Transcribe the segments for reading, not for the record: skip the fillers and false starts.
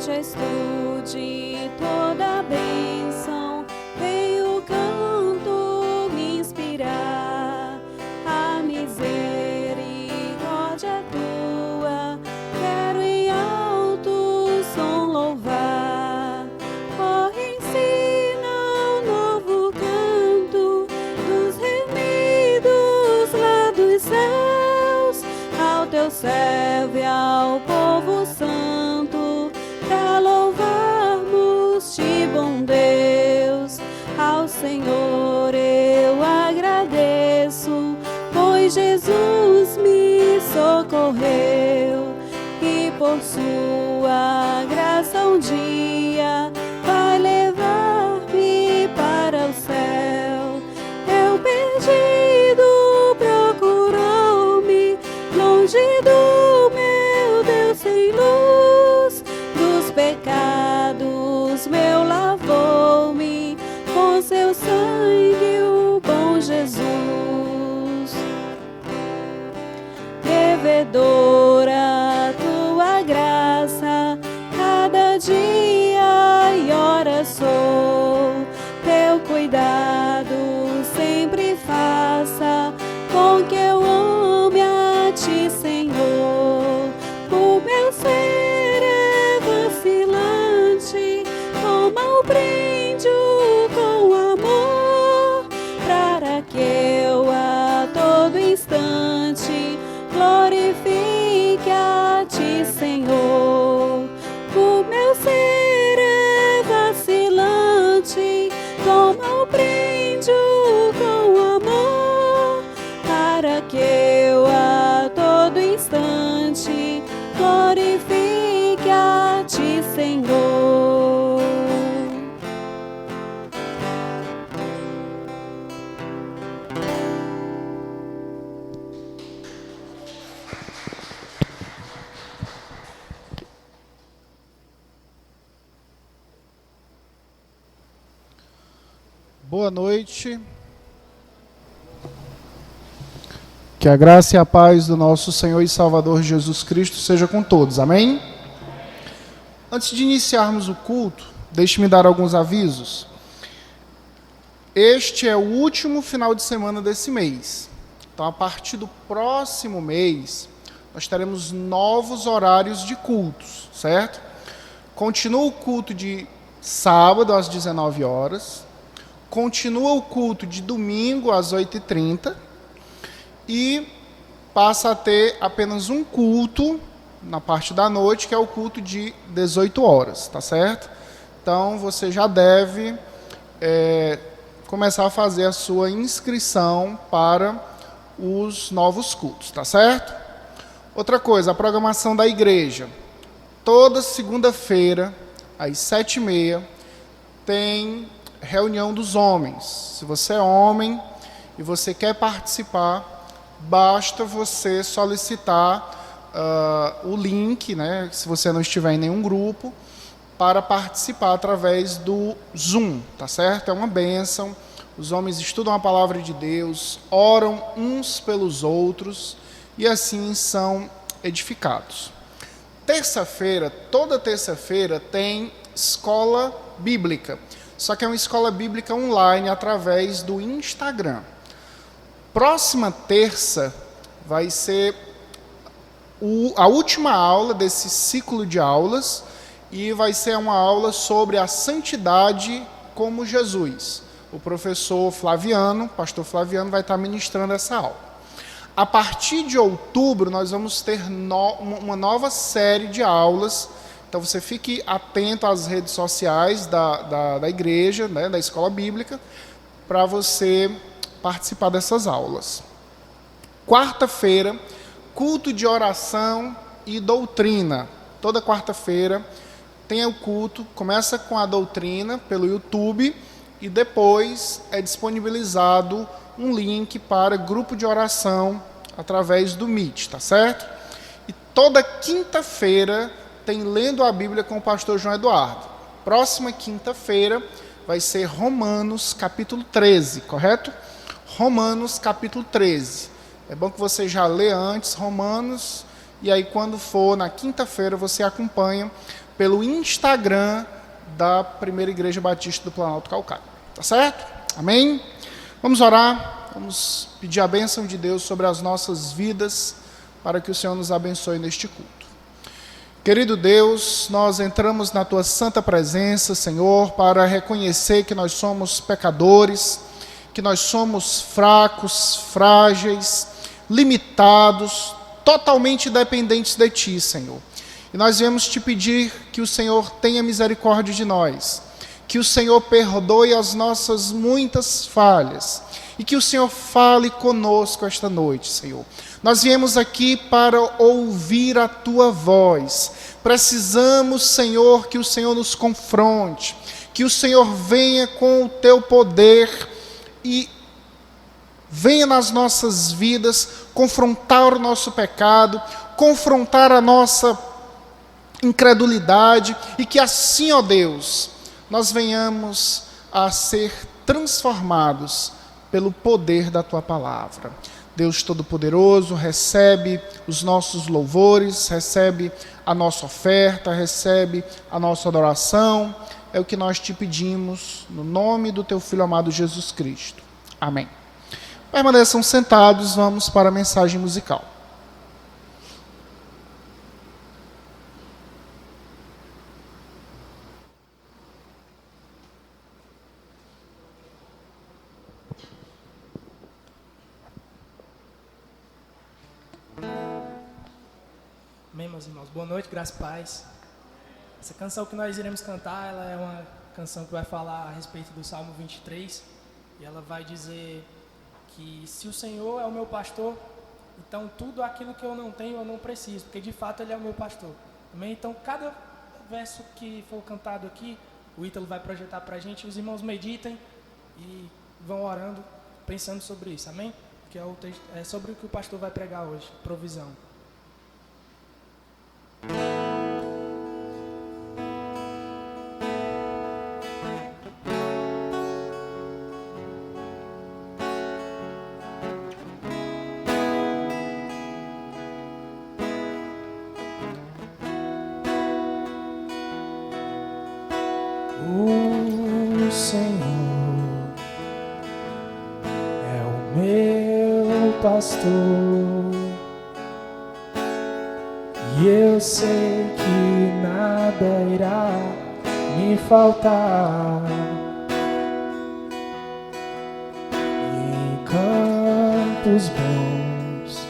estude toda bênção, vem o canto me inspirar. A misericórdia tua, quero em alto som louvar. Oh, ensina um novo canto dos remidos lá dos céus, ao teu servo e ao povo santo, pra louvarmos-te, bom Deus. Ao Senhor eu agradeço, pois Jesus me socorreu, e por sua graça um dia vai levar-me para o céu. Eu perdido procurou-me, longe do meu Deus sem luz, dos pecados meu lavou-me, com seu sangue o bom Jesus. Devedora tua graça, cada dia e hora sou, teu cuidado sempre faça, com que eu ame a ti, Senhor. O meu ser é vacilante, com mal prende-o com amor, para que eu a todo instante glorifique a ti, Senhor. O meu ser é vacilante, com mal prende-o com amor, para que eu a todo instante glorifique a ti, Senhor. Boa noite. Que a graça e a paz do nosso Senhor e Salvador Jesus Cristo seja com todos. Amém? Antes de iniciarmos o culto, deixe-me dar alguns avisos. Este é o último final de semana desse mês. Então, a partir do próximo mês, nós teremos novos horários de cultos, certo? Continua o culto de sábado às 19 horas. Continua o culto de domingo às 8h30 e passa a ter apenas um culto na parte da noite, que é o culto de 18 horas, tá certo? Então, você já deve começar a fazer a sua inscrição para os novos cultos, tá certo? Outra coisa, a programação da igreja. Toda segunda-feira, às 7h30, tem reunião dos homens. Se você é homem e você quer participar, basta você solicitar o link, né, se você não estiver em nenhum grupo, para participar através do Zoom, tá certo? É uma bênção. Os homens estudam a palavra de Deus, oram uns pelos outros e assim são edificados. Terça-feira, toda terça-feira, tem escola bíblica. Só que é uma escola bíblica online através do Instagram. Próxima terça vai ser a última aula desse ciclo de aulas e vai ser uma aula sobre a santidade como Jesus. O professor Flaviano, pastor Flaviano, vai estar ministrando essa aula. A partir de outubro, nós vamos ter uma nova série de aulas. Então, você fique atento às redes sociais da igreja, né, da escola bíblica, para você participar dessas aulas. Quarta-feira, culto de oração e doutrina. Toda quarta-feira tem o culto, começa com a doutrina pelo YouTube e depois é disponibilizado um link para grupo de oração através do Meet, tá certo? E toda quinta-feira tem Lendo a Bíblia com o pastor João Eduardo. Próxima quinta-feira vai ser Romanos capítulo 13, correto? Romanos capítulo 13. É bom que você já lê antes Romanos E aí, quando for na quinta-feira, você acompanha pelo Instagram da Primeira Igreja Batista do Planalto Calcaia. Tá certo? Amém? Vamos orar, vamos pedir a bênção de Deus sobre as nossas vidas, para que o Senhor nos abençoe neste culto. Querido Deus, nós entramos na Tua santa presença, Senhor, para reconhecer que nós somos pecadores, que nós somos fracos, frágeis, limitados, totalmente dependentes de Ti, Senhor. E nós viemos Te pedir que o Senhor tenha misericórdia de nós, que o Senhor perdoe as nossas muitas falhas e que o Senhor fale conosco esta noite, Senhor. Nós viemos aqui para ouvir a Tua voz. Precisamos, Senhor, que o Senhor nos confronte, que o Senhor venha com o Teu poder e venha nas nossas vidas confrontar o nosso pecado, confrontar a nossa incredulidade e que assim, ó Deus, nós venhamos a ser transformados pelo poder da Tua palavra. Deus Todo-Poderoso, recebe os nossos louvores, recebe a nossa oferta, recebe a nossa adoração. É o que nós Te pedimos, no nome do Teu Filho amado Jesus Cristo. Amém. Permaneçam sentados, vamos para a mensagem musical. Amém, meus irmãos. Boa noite, graça e paz. Essa canção que nós iremos cantar, ela é uma canção que vai falar a respeito do Salmo 23. E ela vai dizer que se o Senhor é o meu pastor, então tudo aquilo que eu não tenho, eu não preciso, porque de fato Ele é o meu pastor. Amém? Então, cada verso que for cantado aqui, o Ítalo vai projetar para a gente, os irmãos meditem e vão orando, pensando sobre isso. Amém? Que é sobre o que o pastor vai pregar hoje, provisão. O Senhor é o meu pastor, e eu sei que nada irá me faltar. Em campos bons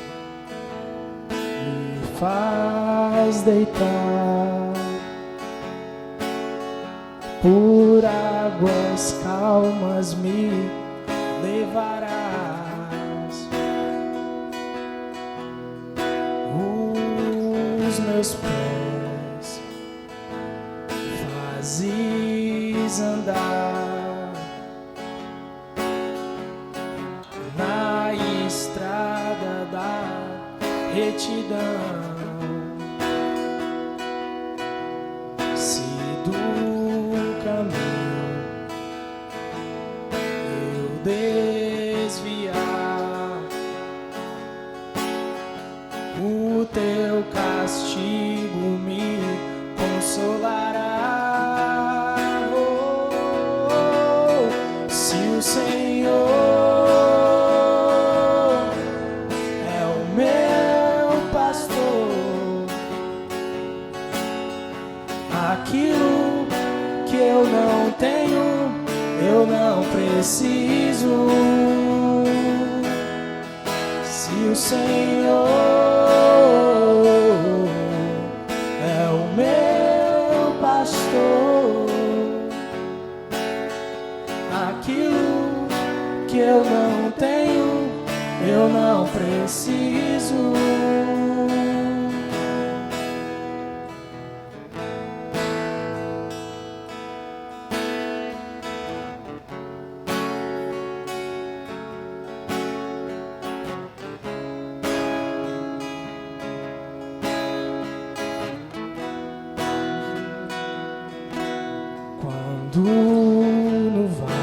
me faz deitar, por águas calmas me levarás. Os meus pés fazes andar na estrada da retidão. Se do caminho eu desviar, o Teu castigo me consolará. Se o Senhor é o meu pastor, aquilo que eu não tenho, eu não preciso. Se o Senhor é o meu pastor, aquilo que eu não tenho, eu não preciso. Quando no vale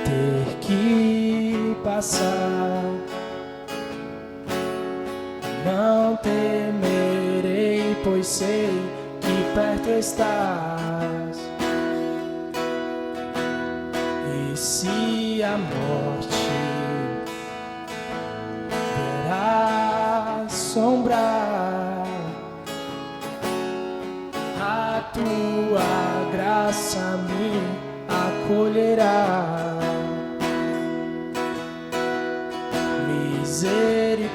ter que passar, Não temerei, pois sei que perto estás. E se a morte verá assombrar, a tua graça me acolherá. Misericórdia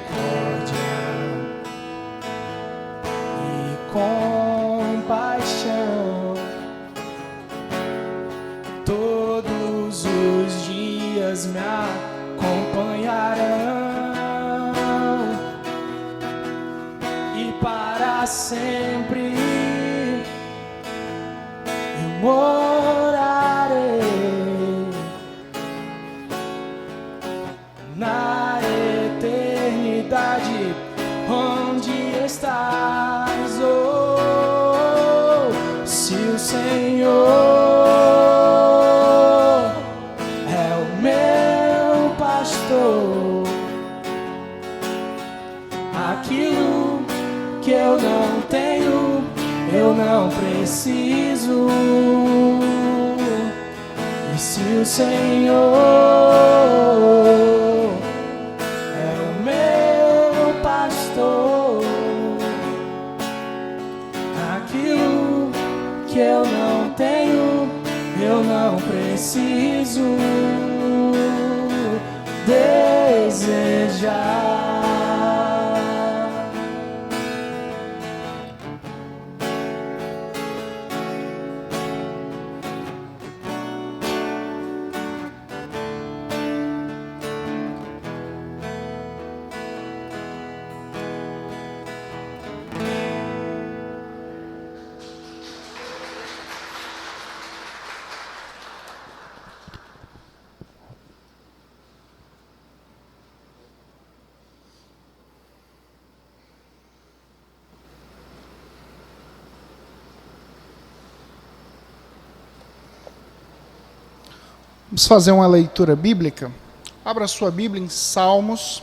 e compaixão todos os dias me acompanharão, e para sempre eu morarei na eternidade onde estás. Oh, se o Senhor é o meu pastor, aquilo que eu não tenho, eu não preciso. E se o Senhor é o meu pastor, aquilo que eu não tenho, eu não preciso desejar. Vamos fazer uma leitura bíblica. Abra sua Bíblia em Salmos,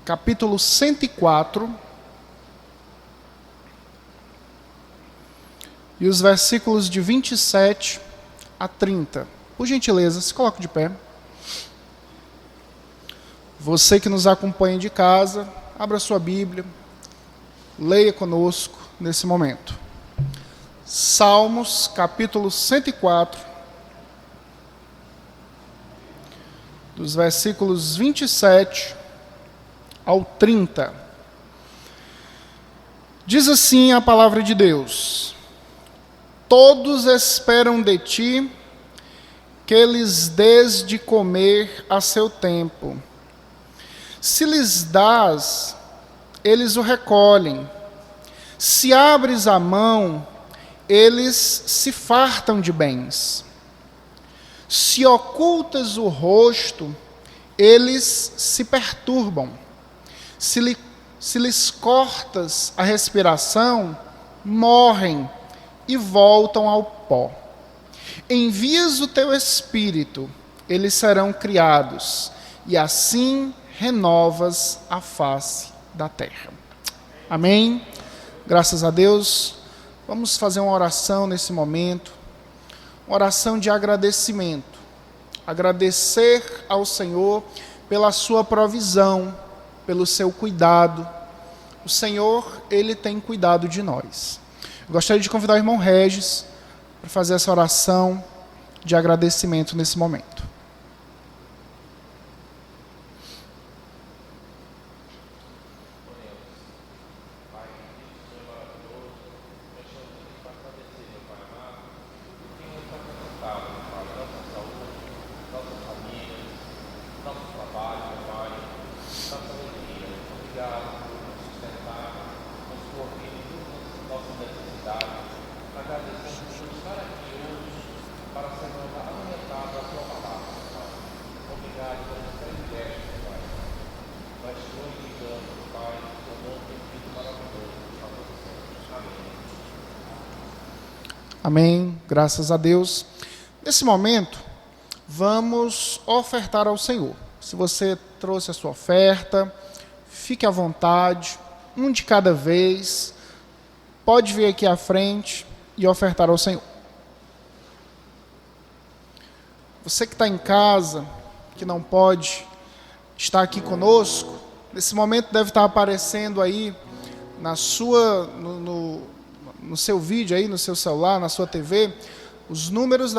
capítulo 104, e os versículos de 27 a 30. Por gentileza, se coloque de pé. Você que nos acompanha de casa, abra sua Bíblia, leia conosco nesse momento. Salmos, capítulo 104, dos versículos 27 ao 30. Diz assim a palavra de Deus: todos esperam de ti que lhes dês de comer a seu tempo. Se lhes dás, eles o recolhem. Se abres a mão, eles se fartam de bens. Se ocultas o rosto, eles se perturbam. Se lhes cortas a respiração, morrem e voltam ao pó. Envias o teu espírito, eles serão criados, e assim renovas a face da terra. Amém? Graças a Deus. Vamos fazer uma oração nesse momento, uma oração de agradecimento. Agradecer ao Senhor pela sua provisão, pelo seu cuidado. O Senhor, Ele tem cuidado de nós. Eu gostaria de convidar o irmão Regis para fazer essa oração de agradecimento nesse momento. Amém, graças a Deus. Nesse momento, vamos ofertar ao Senhor. Se você trouxe a sua oferta, fique à vontade, um de cada vez. Pode vir aqui à frente e ofertar ao Senhor. Você que está em casa, que não pode estar aqui conosco, nesse momento deve estar aparecendo aí no seu vídeo, aí, no seu celular, na sua TV, os números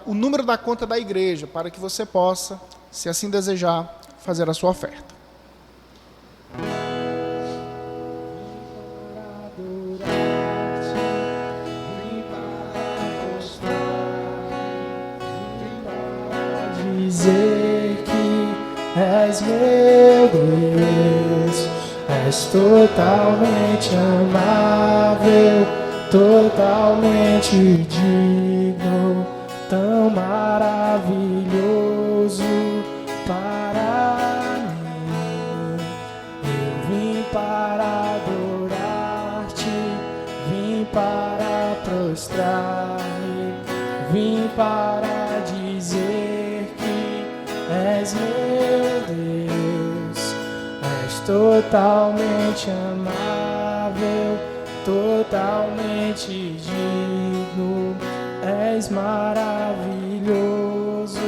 o número da conta da igreja, para que você possa, se assim desejar, fazer a sua oferta. Dizer que és meu Deus, és totalmente amável, totalmente digno, tão maravilhoso para mim. Eu vim para adorar-te, vim para prostrar-me, vim para dizer que és meu Deus, és totalmente amável, totalmente digno, és maravilhoso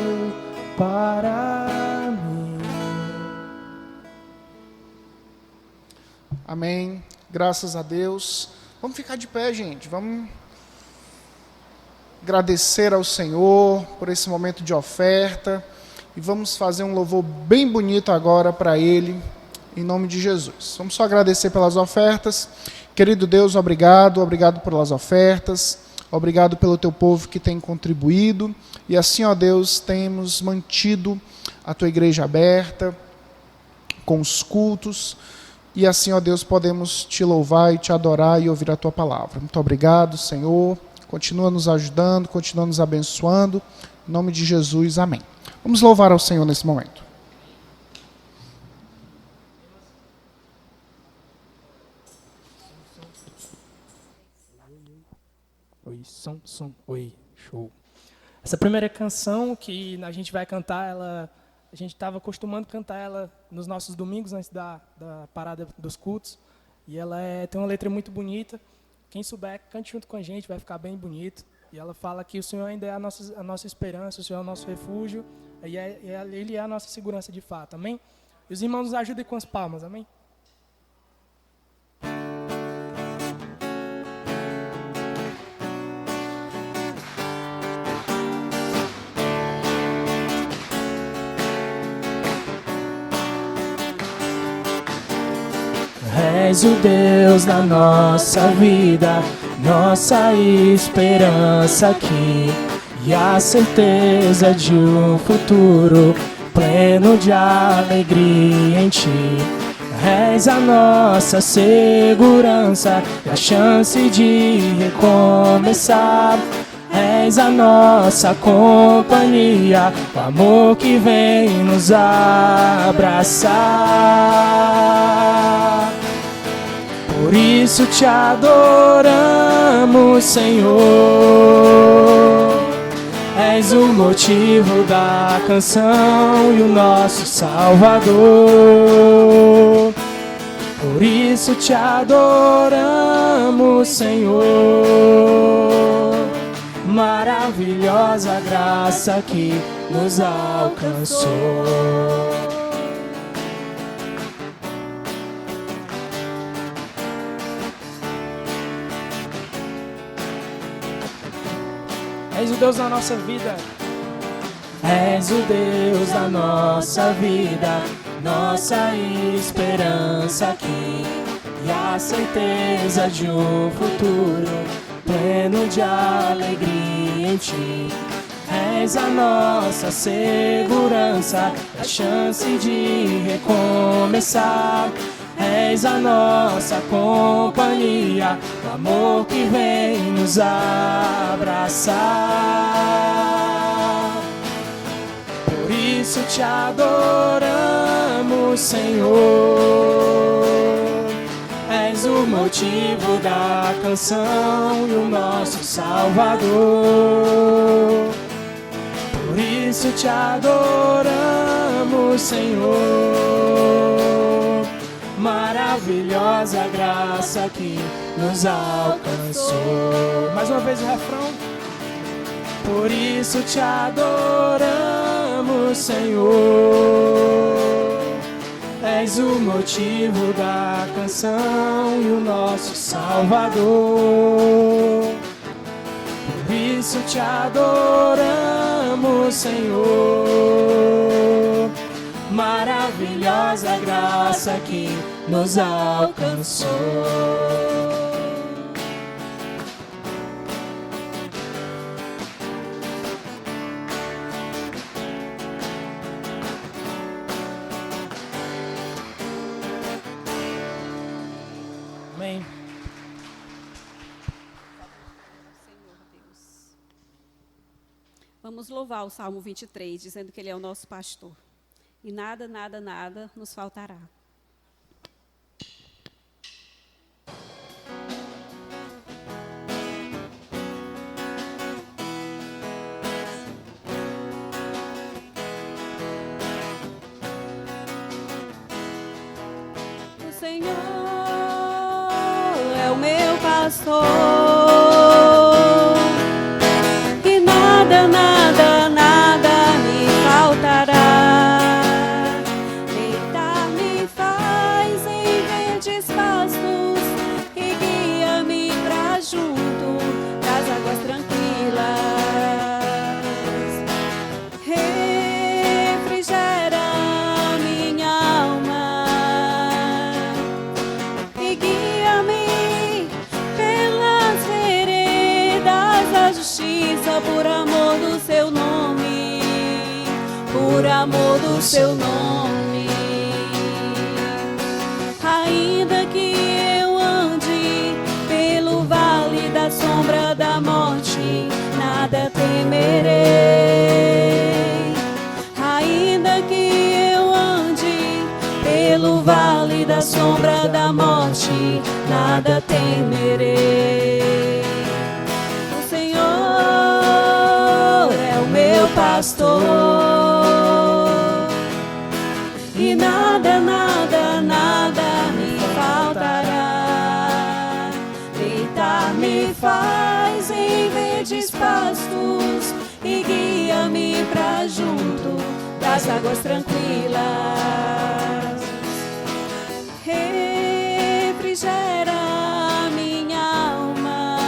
para mim. Amém. Graças a Deus. Vamos ficar de pé, gente. Vamos agradecer ao Senhor por esse momento de oferta. E vamos fazer um louvor bem bonito agora para Ele, em nome de Jesus. Vamos só agradecer pelas ofertas. Querido Deus, obrigado pelas ofertas. Obrigado pelo teu povo que tem contribuído. E assim, ó Deus, temos mantido a tua igreja aberta, com os cultos. E assim, ó Deus, podemos te louvar e te adorar e ouvir a tua palavra. Muito obrigado, Senhor. Continua nos ajudando, continua nos abençoando. Em nome de Jesus, amém. Vamos louvar ao Senhor nesse momento. Oi, som. Oi, show. Essa primeira canção que a gente vai cantar, a gente estava acostumando a cantar ela nos nossos domingos, antes da parada dos cultos. E ela tem uma letra muito bonita. Quem souber, cante junto com a gente, vai ficar bem bonito. E ela fala que o Senhor ainda é a nossa esperança, o Senhor é o nosso refúgio, e Ele é a nossa segurança de fato, amém? E os irmãos nos ajudem com as palmas, amém? És o Deus da nossa vida, nossa esperança aqui, e a certeza de um futuro pleno de alegria em Ti. És a nossa segurança e a chance de recomeçar. És a nossa companhia, o amor que vem nos abraçar. Por isso te adoramos, Senhor. És o motivo da canção e o nosso Salvador. Por isso te adoramos, Senhor. Maravilhosa graça que nos alcançou. És o Deus da nossa vida. És o Deus da nossa vida, nossa esperança aqui, e a certeza de um futuro pleno de alegria em Ti. És a nossa segurança, a chance de recomeçar. És a nossa companhia, o amor que vem nos abraçar. Por isso te adoramos, Senhor. És o motivo da canção e o nosso Salvador. Por isso te adoramos, adoramos, Senhor. Maravilhosa graça que nos alcançou. Mais uma vez o refrão. Por isso te adoramos, Senhor. És o motivo da canção e o nosso Salvador. Por isso te adoramos, Senhor. Maravilhosa graça que nos alcançou. Amém. Senhor Deus. Vamos louvar o Salmo 23, dizendo que Ele é o nosso pastor. E nada, nada, nada nos faltará. O Senhor é o meu pastor. E nada, nada, nada me faltará. Deitar-me faz em verdes pastos e guia-me pra junto das águas tranquilas. Refrigera minha alma e guia-me pelas veredas da justiça por amor do seu nome, por amor do seu nome. Ainda que eu ande pelo vale da sombra da morte, nada temerei. Ainda que eu ande pelo vale da sombra da morte, nada temerei. O Senhor é o meu pastor. E nada, nada, nada me faltará. Deitar-me faz em verdes pastos e guia-me pra junto das águas tranquilas. Refrigera minha alma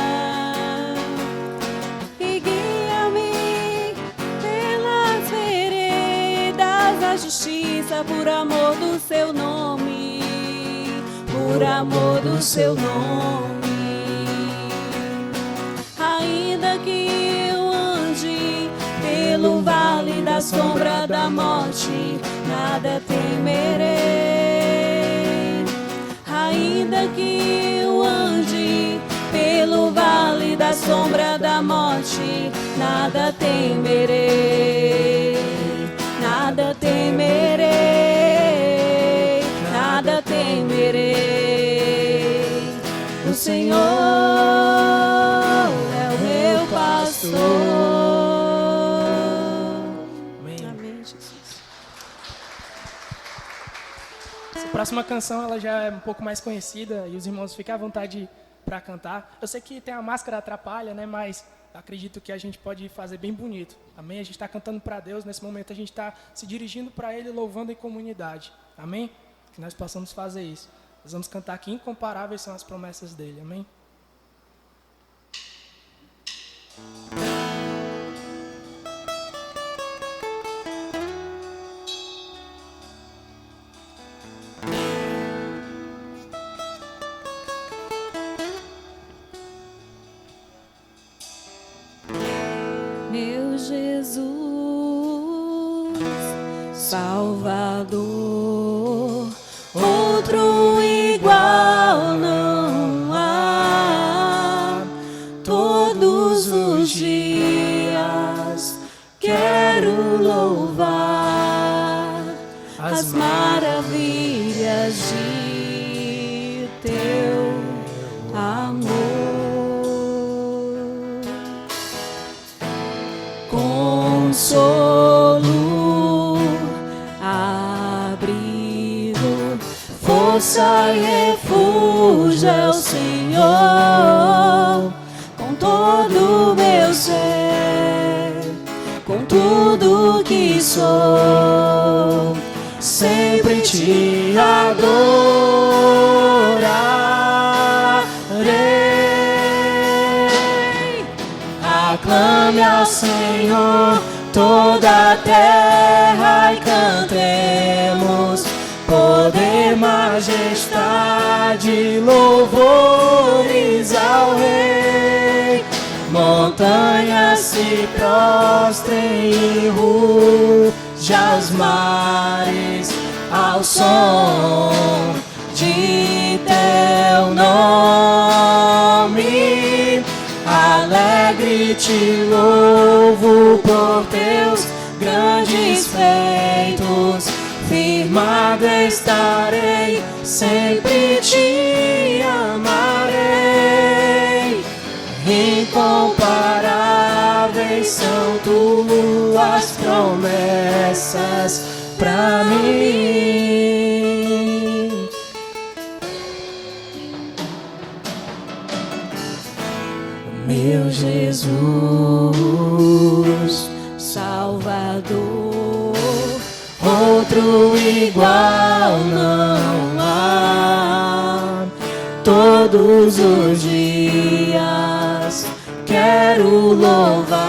e guia-me pelas veredas da justiça por amor do seu nome, por amor do seu nome. Ainda que eu ande pelo vale da sombra da morte, nada temerei. Ainda que eu ande pelo vale da sombra da morte, nada temerei. Nada temerei, nada temerei. O Senhor é o meu pastor. Amém. Amém, Jesus. Essa próxima canção ela já é um pouco mais conhecida e os irmãos fiquem à vontade para cantar. Eu sei que tem a máscara atrapalha, né? Mas acredito que a gente pode fazer bem bonito. Amém? A gente está cantando para Deus. Nesse momento a gente está se dirigindo para Ele, louvando em comunidade. Amém? Que nós possamos fazer isso. Nós vamos cantar que incomparáveis são as promessas dEle. Amém? Meu Jesus, Salvador, outro igual não há. Todos os dias quero louvar as maravilhas de teu amor. Consolo, força e refúgio é o Senhor, com todo o meu ser, com tudo que sou, sempre te adorarei. Aclame ao Senhor toda a terra e cantemos poder, majestade, louvores ao Rei. Montanhas se prostrem e ruja os mares ao som de teu nome. Alegre te louvo por teus grandes feitos, firmado estarei, sempre te amarei. Incomparáveis são tuas promessas pra mim. Meu Jesus, Salvador, outro igual não há. Todos os dias quero louvar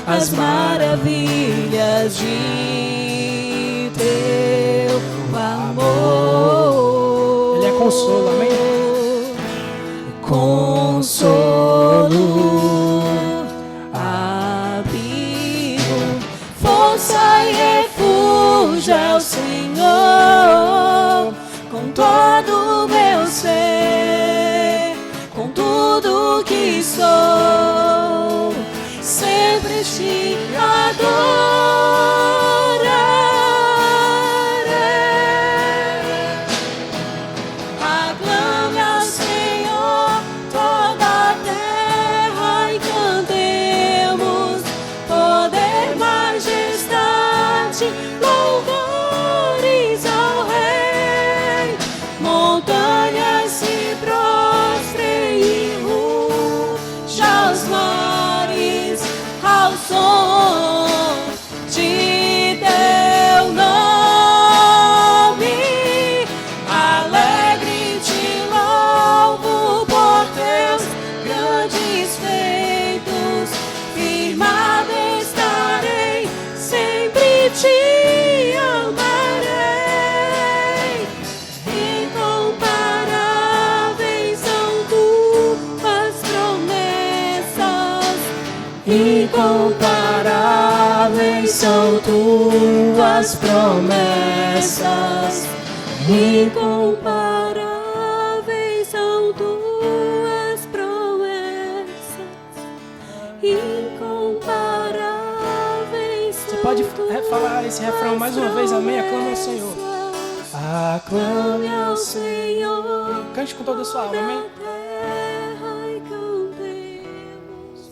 as maravilhas de teu amor. Ele é consolo, amém? Consolo, abrigo, força e refúgio é o Senhor, com todo o meu ser, com tudo que sou, sempre te adorarei. Aclame ao Senhor toda a terra e cantemos poder, majestade, louvores ao Rei. Montanhas se prostrem e ruja os mares ao som de teu nome. Alegre te louvo por teus grandes feitos, firmado estarei, sempre te amarei. Incomparáveis são tuas promessas, incomparáveis são tuas promessas, incomparáveis são tuas promessas, incomparáveis são. Você pode falar esse refrão mais uma vez, amém? Aclame ao Senhor. Aclame ao Senhor. Cante com toda a sua alma, amém? Terra e cantemos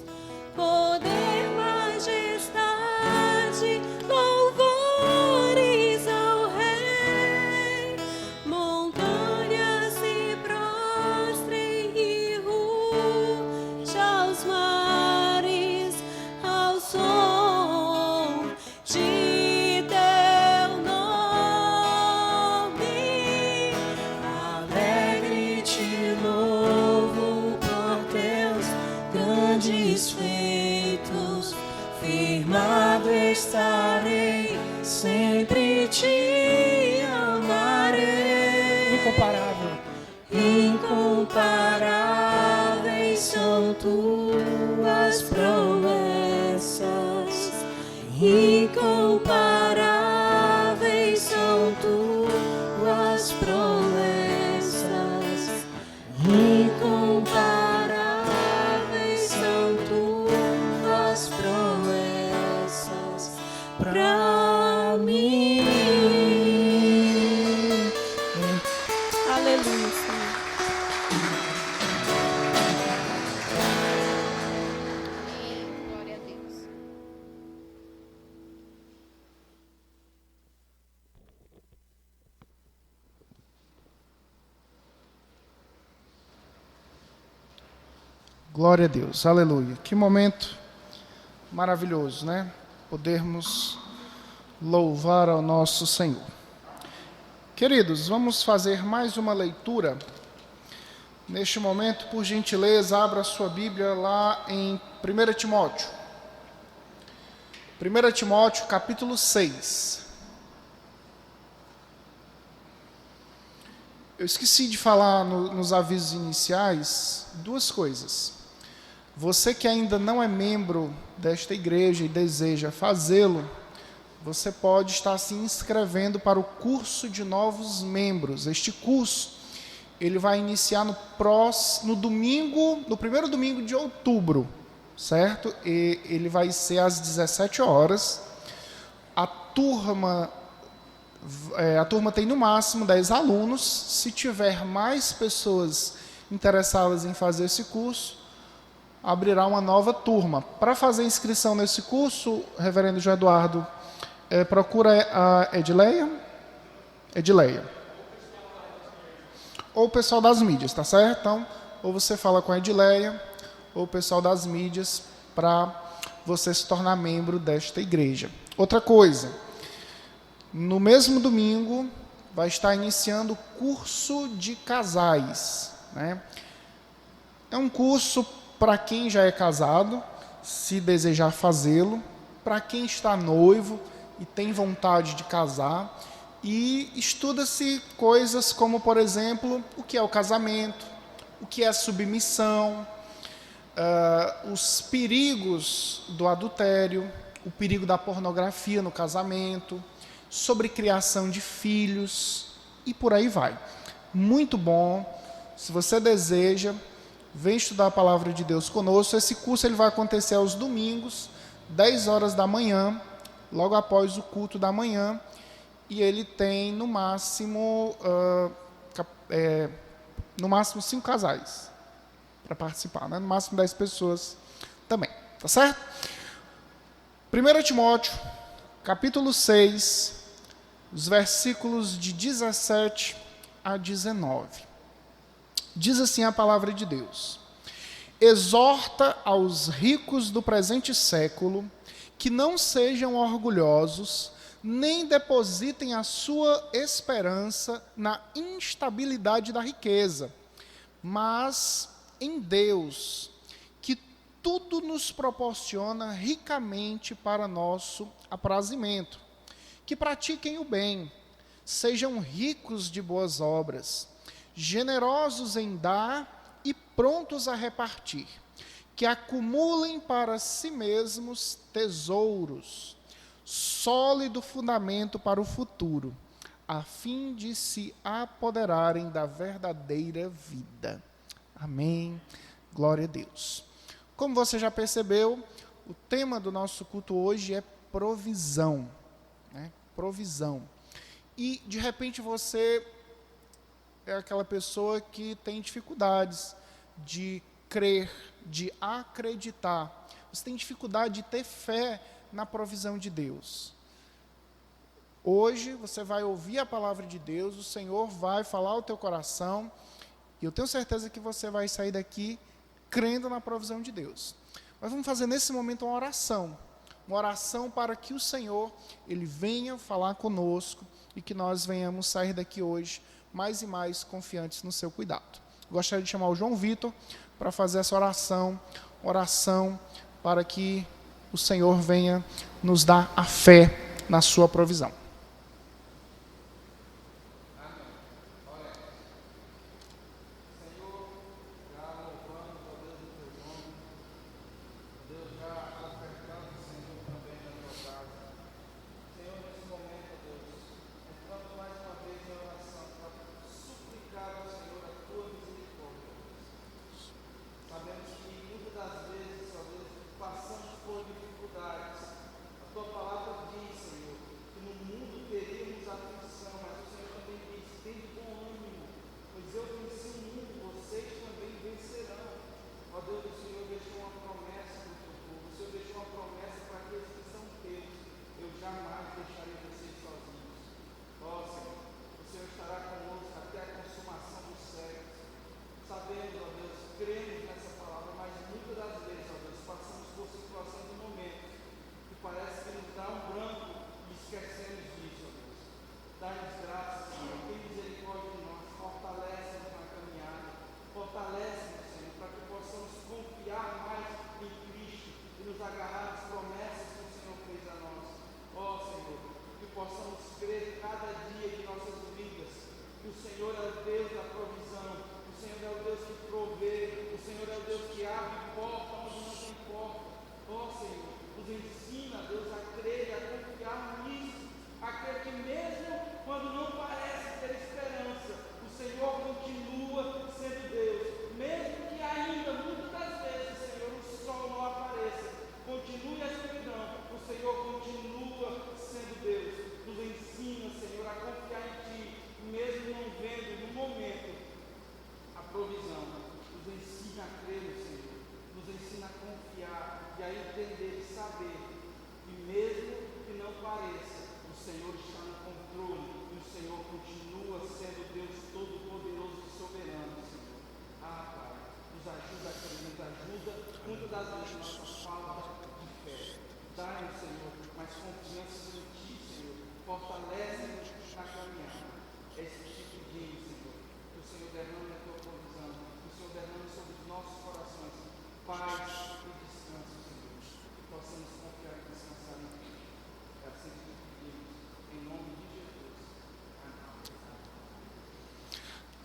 poder, majestade, louvores ao Rei. Montanhas se prostrem e ruja os mares ao som de teu nome. Alegre te louvo por teus grandes feitos, firmado estarei, sempre te amarei. Incomparável. Incomparáveis são tuas promessas, incomparáveis são tuas promessas, incomparáveis são tuas promessas pra mim. Aleluia, Senhor. Glória a Deus. Glória a Deus, aleluia. Que momento maravilhoso, né? Podermos louvar ao nosso Senhor. Queridos, vamos fazer mais uma leitura. Neste momento, por gentileza, abra a sua Bíblia lá em 1 Timóteo. 1 Timóteo, capítulo 6. Eu esqueci de falar nos avisos iniciais duas coisas. Você que ainda não é membro desta igreja e deseja fazê-lo, você pode estar se inscrevendo para o curso de novos membros. Este curso, ele vai iniciar no primeiro domingo de outubro, certo? E ele vai ser às 17 horas. A turma tem no máximo 10 alunos. Se tiver mais pessoas interessadas em fazer esse curso, abrirá uma nova turma. Para fazer inscrição nesse curso, reverendo João Eduardo, procura a Edileia, ou o pessoal das mídias, tá certo? Então, ou você fala com a Edileia, ou o pessoal das mídias, para você se tornar membro desta igreja. Outra coisa, no mesmo domingo, vai estar iniciando o curso de casais, né? É um curso para quem já é casado, se desejar fazê-lo, para quem está noivo e tem vontade de casar, e estuda-se coisas como, por exemplo, o que é o casamento, o que é a submissão, os perigos do adultério, o perigo da pornografia no casamento, sobre criação de filhos, e por aí vai. Muito bom. Se você deseja, vem estudar a palavra de Deus conosco. Esse curso ele vai acontecer aos domingos, 10 horas da manhã, logo após o culto da manhã, e ele tem no máximo 5 casais para participar, né? No máximo 10 pessoas também, tá certo? 1 Timóteo, capítulo 6, os versículos de 17 a 19. Diz assim a palavra de Deus: exorta aos ricos do presente século que não sejam orgulhosos, nem depositem a sua esperança na instabilidade da riqueza, mas em Deus, que tudo nos proporciona ricamente para nosso aprazimento. Que pratiquem o bem, sejam ricos de boas obras, generosos em dar e prontos a repartir, que acumulem para si mesmos tesouros, sólido fundamento para o futuro, a fim de se apoderarem da verdadeira vida. Amém. Glória a Deus. Como você já percebeu, o tema do nosso culto hoje é provisão, né? Provisão. E, de repente, você é aquela pessoa que tem dificuldades de crer, de acreditar. Você tem dificuldade de ter fé na provisão de Deus. Hoje você vai ouvir a palavra de Deus, o Senhor vai falar ao teu coração, e eu tenho certeza que você vai sair daqui crendo na provisão de Deus. Mas vamos fazer nesse momento uma oração para que o Senhor, Ele venha falar conosco e que nós venhamos sair daqui hoje mais e mais confiantes no seu cuidado. Gostaria de chamar o João Vitor para fazer essa oração para que o Senhor venha nos dar a fé na sua provisão. Passamos por dificuldades. A tua palavra diz, Senhor, que no mundo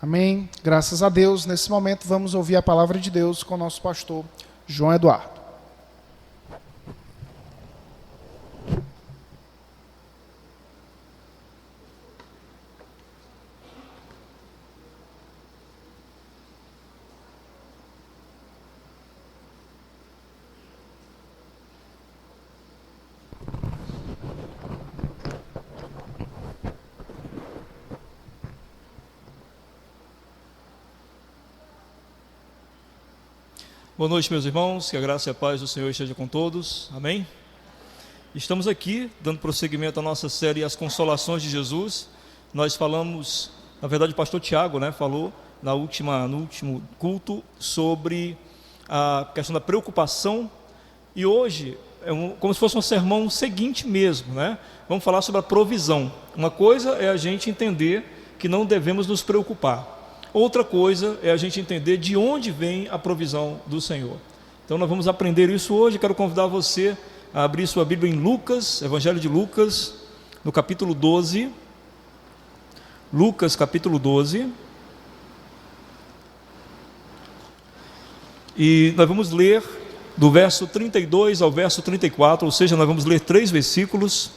Amém? Graças a Deus. Nesse momento vamos ouvir a palavra de Deus com o nosso pastor João Eduardo. Boa noite, meus irmãos, que a graça e a paz do Senhor esteja com todos, amém? Estamos aqui, dando prosseguimento à nossa série As Consolações de Jesus. Nós falamos, na verdade o pastor Tiago, falou no último culto sobre a questão da preocupação, e hoje é como se fosse um sermão seguinte mesmo, Vamos falar sobre a provisão. Uma coisa é a gente entender que não devemos nos preocupar. Outra coisa é a gente entender de onde vem a provisão do Senhor. Então nós vamos aprender isso hoje. Quero convidar você a abrir sua Bíblia em Lucas, Evangelho de Lucas, no capítulo 12. Lucas, capítulo 12. E nós vamos ler do verso 32 ao verso 34, ou seja, nós vamos ler 3 versículos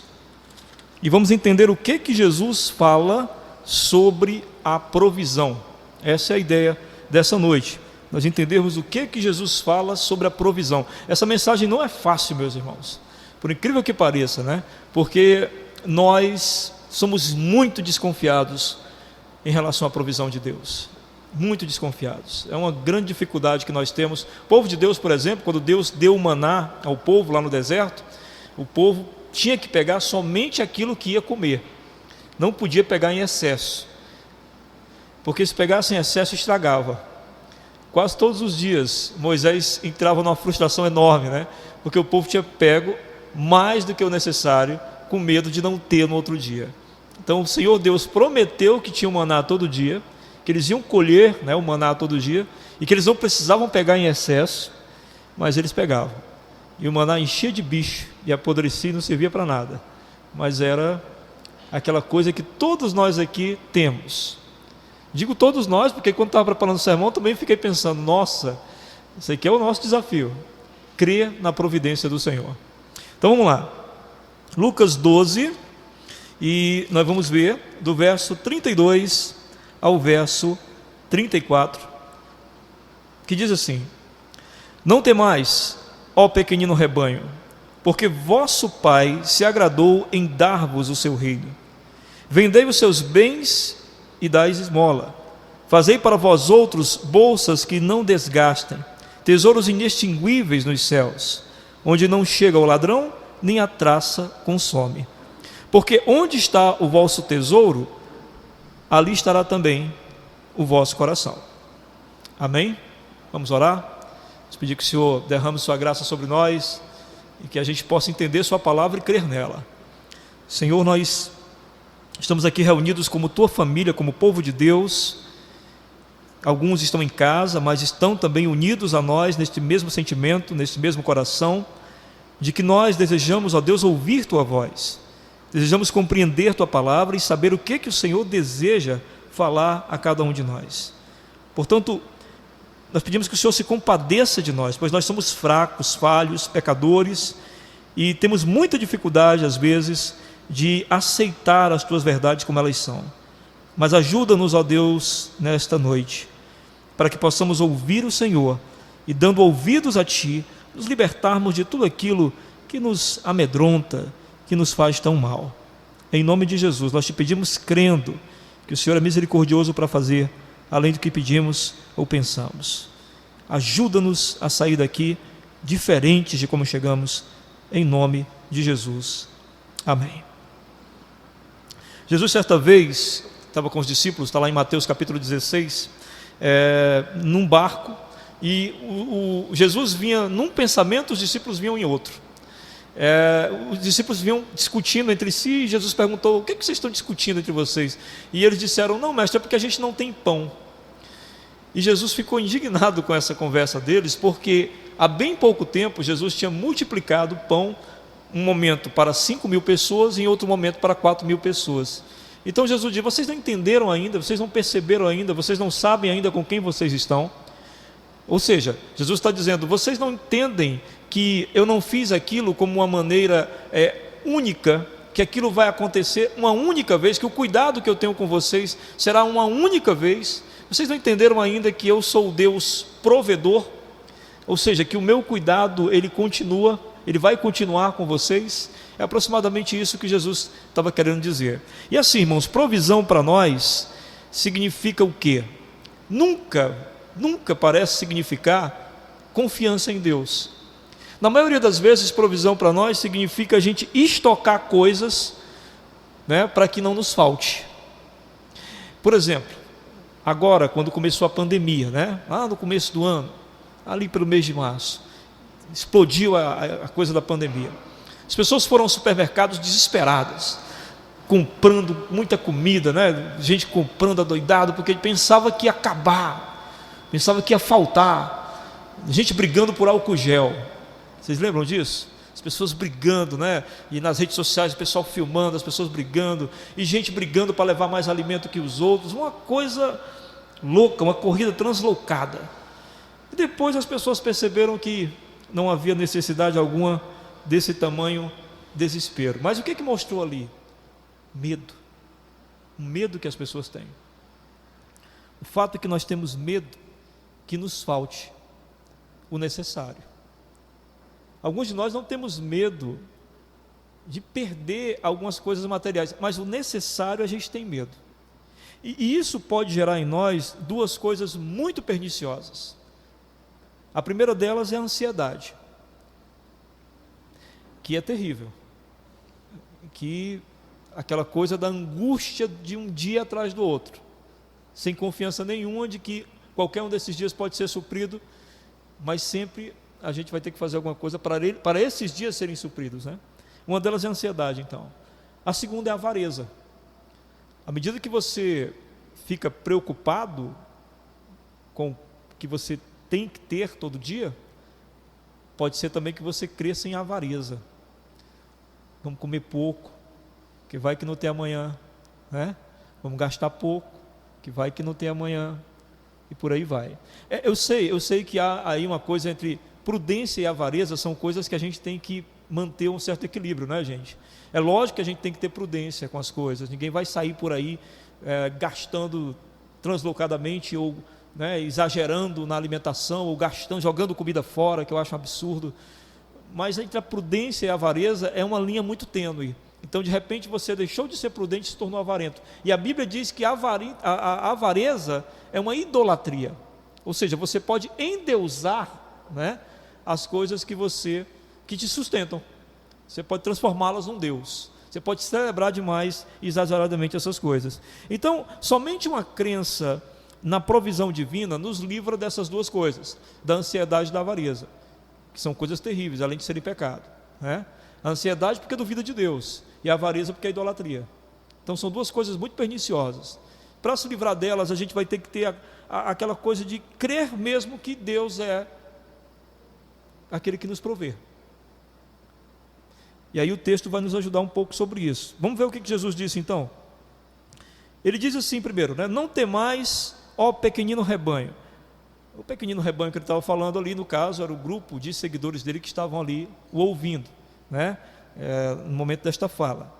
e vamos entender o que Jesus fala sobre a provisão. Essa é a ideia dessa noite, nós entendermos o que Jesus fala sobre a provisão. Essa mensagem não é fácil, meus irmãos, por incrível que pareça, porque nós somos muito desconfiados em relação à provisão de Deus, muito desconfiados. É uma grande dificuldade que nós temos. O povo de Deus, por exemplo, quando Deus deu o maná ao povo lá no deserto, o povo tinha que pegar somente aquilo que ia comer, não podia pegar em excesso, porque se pegasse em excesso estragava. Quase todos os dias Moisés entrava numa frustração enorme, porque o povo tinha pego mais do que o necessário, com medo de não ter no outro dia. Então o Senhor Deus prometeu que tinha o maná todo dia, que eles iam colher o maná todo dia, e que eles não precisavam pegar em excesso, mas eles pegavam, e o maná enchia de bicho e apodrecia e não servia para nada, mas era aquela coisa que todos nós aqui temos. Digo todos nós, porque quando estava preparando o sermão também fiquei pensando, nossa, isso aqui é o nosso desafio, crer na providência do Senhor. Então vamos lá, Lucas 12, e nós vamos ver do verso 32 ao verso 34, que diz assim: Não temais, ó pequenino rebanho, porque vosso Pai se agradou em dar-vos o seu reino. Vendei os seus bens e dais esmola. Fazei para vós outros bolsas que não desgastem, tesouros inextinguíveis nos céus, onde não chega o ladrão, nem a traça consome. Porque onde está o vosso tesouro, ali estará também o vosso coração. Amém? Vamos orar? Vamos pedir que o Senhor derrame sua graça sobre nós e que a gente possa entender sua palavra e crer nela. Senhor, nós estamos aqui reunidos como tua família, como povo de Deus. Alguns estão em casa, mas estão também unidos a nós neste mesmo sentimento, neste mesmo coração, de que nós desejamos, ó Deus, ouvir tua voz. Desejamos compreender tua palavra e saber o que o Senhor deseja falar a cada um de nós. Portanto, nós pedimos que o Senhor se compadeça de nós, pois nós somos fracos, falhos, pecadores e temos muita dificuldade, às vezes, de aceitar as tuas verdades como elas são. Mas ajuda-nos, ó Deus, nesta noite, para que possamos ouvir o Senhor e, dando ouvidos a Ti, nos libertarmos de tudo aquilo que nos amedronta, que nos faz tão mal. Em nome de Jesus, nós te pedimos crendo que o Senhor é misericordioso para fazer além do que pedimos ou pensamos. Ajuda-nos a sair daqui diferentes de como chegamos, em nome de Jesus. Amém. Jesus, certa vez, estava com os discípulos, está lá em Mateus capítulo 16, num barco, e Jesus vinha num pensamento, os discípulos vinham em outro. Os discípulos vinham discutindo entre si, e Jesus perguntou: o que vocês estão discutindo entre vocês? E eles disseram: não, mestre, é porque a gente não tem pão. E Jesus ficou indignado com essa conversa deles, porque há bem pouco tempo Jesus tinha multiplicado o pão, um momento para 5.000 pessoas e em outro momento para 4.000 pessoas. Então Jesus diz: vocês não entenderam ainda, vocês não perceberam ainda, vocês não sabem ainda com quem vocês estão. Ou seja, Jesus está dizendo: vocês não entendem que eu não fiz aquilo como uma maneira única, que aquilo vai acontecer uma única vez, que o cuidado que eu tenho com vocês será uma única vez. Vocês não entenderam ainda que eu sou o Deus provedor, ou seja, que o meu cuidado ele vai continuar com vocês. É aproximadamente isso que Jesus estava querendo dizer. E assim, irmãos, provisão para nós significa o quê? Nunca parece significar confiança em Deus. Na maioria das vezes, provisão para nós significa a gente estocar coisas, né, para que não nos falte. Por exemplo, agora, quando começou a pandemia, né, lá no começo do ano, ali pelo mês de março, explodiu a coisa da pandemia. As pessoas foram aos supermercados desesperadas, comprando muita comida, né? Gente comprando adoidado, porque pensava que ia acabar, pensava que ia faltar. Gente brigando por álcool gel. Vocês lembram disso? As pessoas brigando, né? E nas redes sociais o pessoal filmando, as pessoas brigando, e gente brigando para levar mais alimento que os outros. Uma coisa louca, uma corrida translocada. E depois as pessoas perceberam que não havia necessidade alguma desse tamanho desespero. Mas o que mostrou ali? Medo. O medo que as pessoas têm. O fato é que nós temos medo que nos falte o necessário. Alguns de nós não temos medo de perder algumas coisas materiais, mas o necessário a gente tem medo. E isso pode gerar em nós duas coisas muito perniciosas. A primeira delas é a ansiedade, que é terrível, que aquela coisa da angústia de um dia atrás do outro, sem confiança nenhuma de que qualquer um desses dias pode ser suprido, mas sempre a gente vai ter que fazer alguma coisa para esses dias serem supridos, né? Uma delas é a ansiedade, então. A segunda é a avareza. À medida que você fica preocupado com o que você tem que ter todo dia, pode ser também que você cresça em avareza. Vamos comer pouco, que vai que não tem amanhã, né? Vamos gastar pouco, que vai que não tem amanhã, e por aí vai. Eu sei que há aí uma coisa entre prudência e avareza, são coisas que a gente tem que manter um certo equilíbrio, né, gente? É lógico que a gente tem que ter prudência com as coisas, ninguém vai sair por aí gastando translocadamente ou, né, exagerando na alimentação, ou jogando comida fora, que eu acho um absurdo. Mas entre a prudência e a avareza é uma linha muito tênue. Então, de repente, você deixou de ser prudente e se tornou avarento. E a Bíblia diz que a avareza é uma idolatria. Ou seja, você pode endeusar, né, as coisas que te sustentam. Você pode transformá-las num Deus. Você pode celebrar demais e exageradamente essas coisas. Então, somente uma crença na provisão divina nos livra dessas duas coisas, da ansiedade e da avareza, que são coisas terríveis, além de serem pecado, né? A ansiedade porque duvida de Deus, e a avareza porque é idolatria. Então são duas coisas muito perniciosas. Para se livrar delas, a gente vai ter que ter aquela coisa de crer mesmo que Deus é aquele que nos provê. E aí o texto vai nos ajudar um pouco sobre isso. Vamos ver o que Jesus disse então? Ele diz assim primeiro, né? Não temais, ó pequenino rebanho. O pequenino rebanho que ele estava falando ali, no caso, era o grupo de seguidores dele que estavam ali o ouvindo, né? No momento desta fala.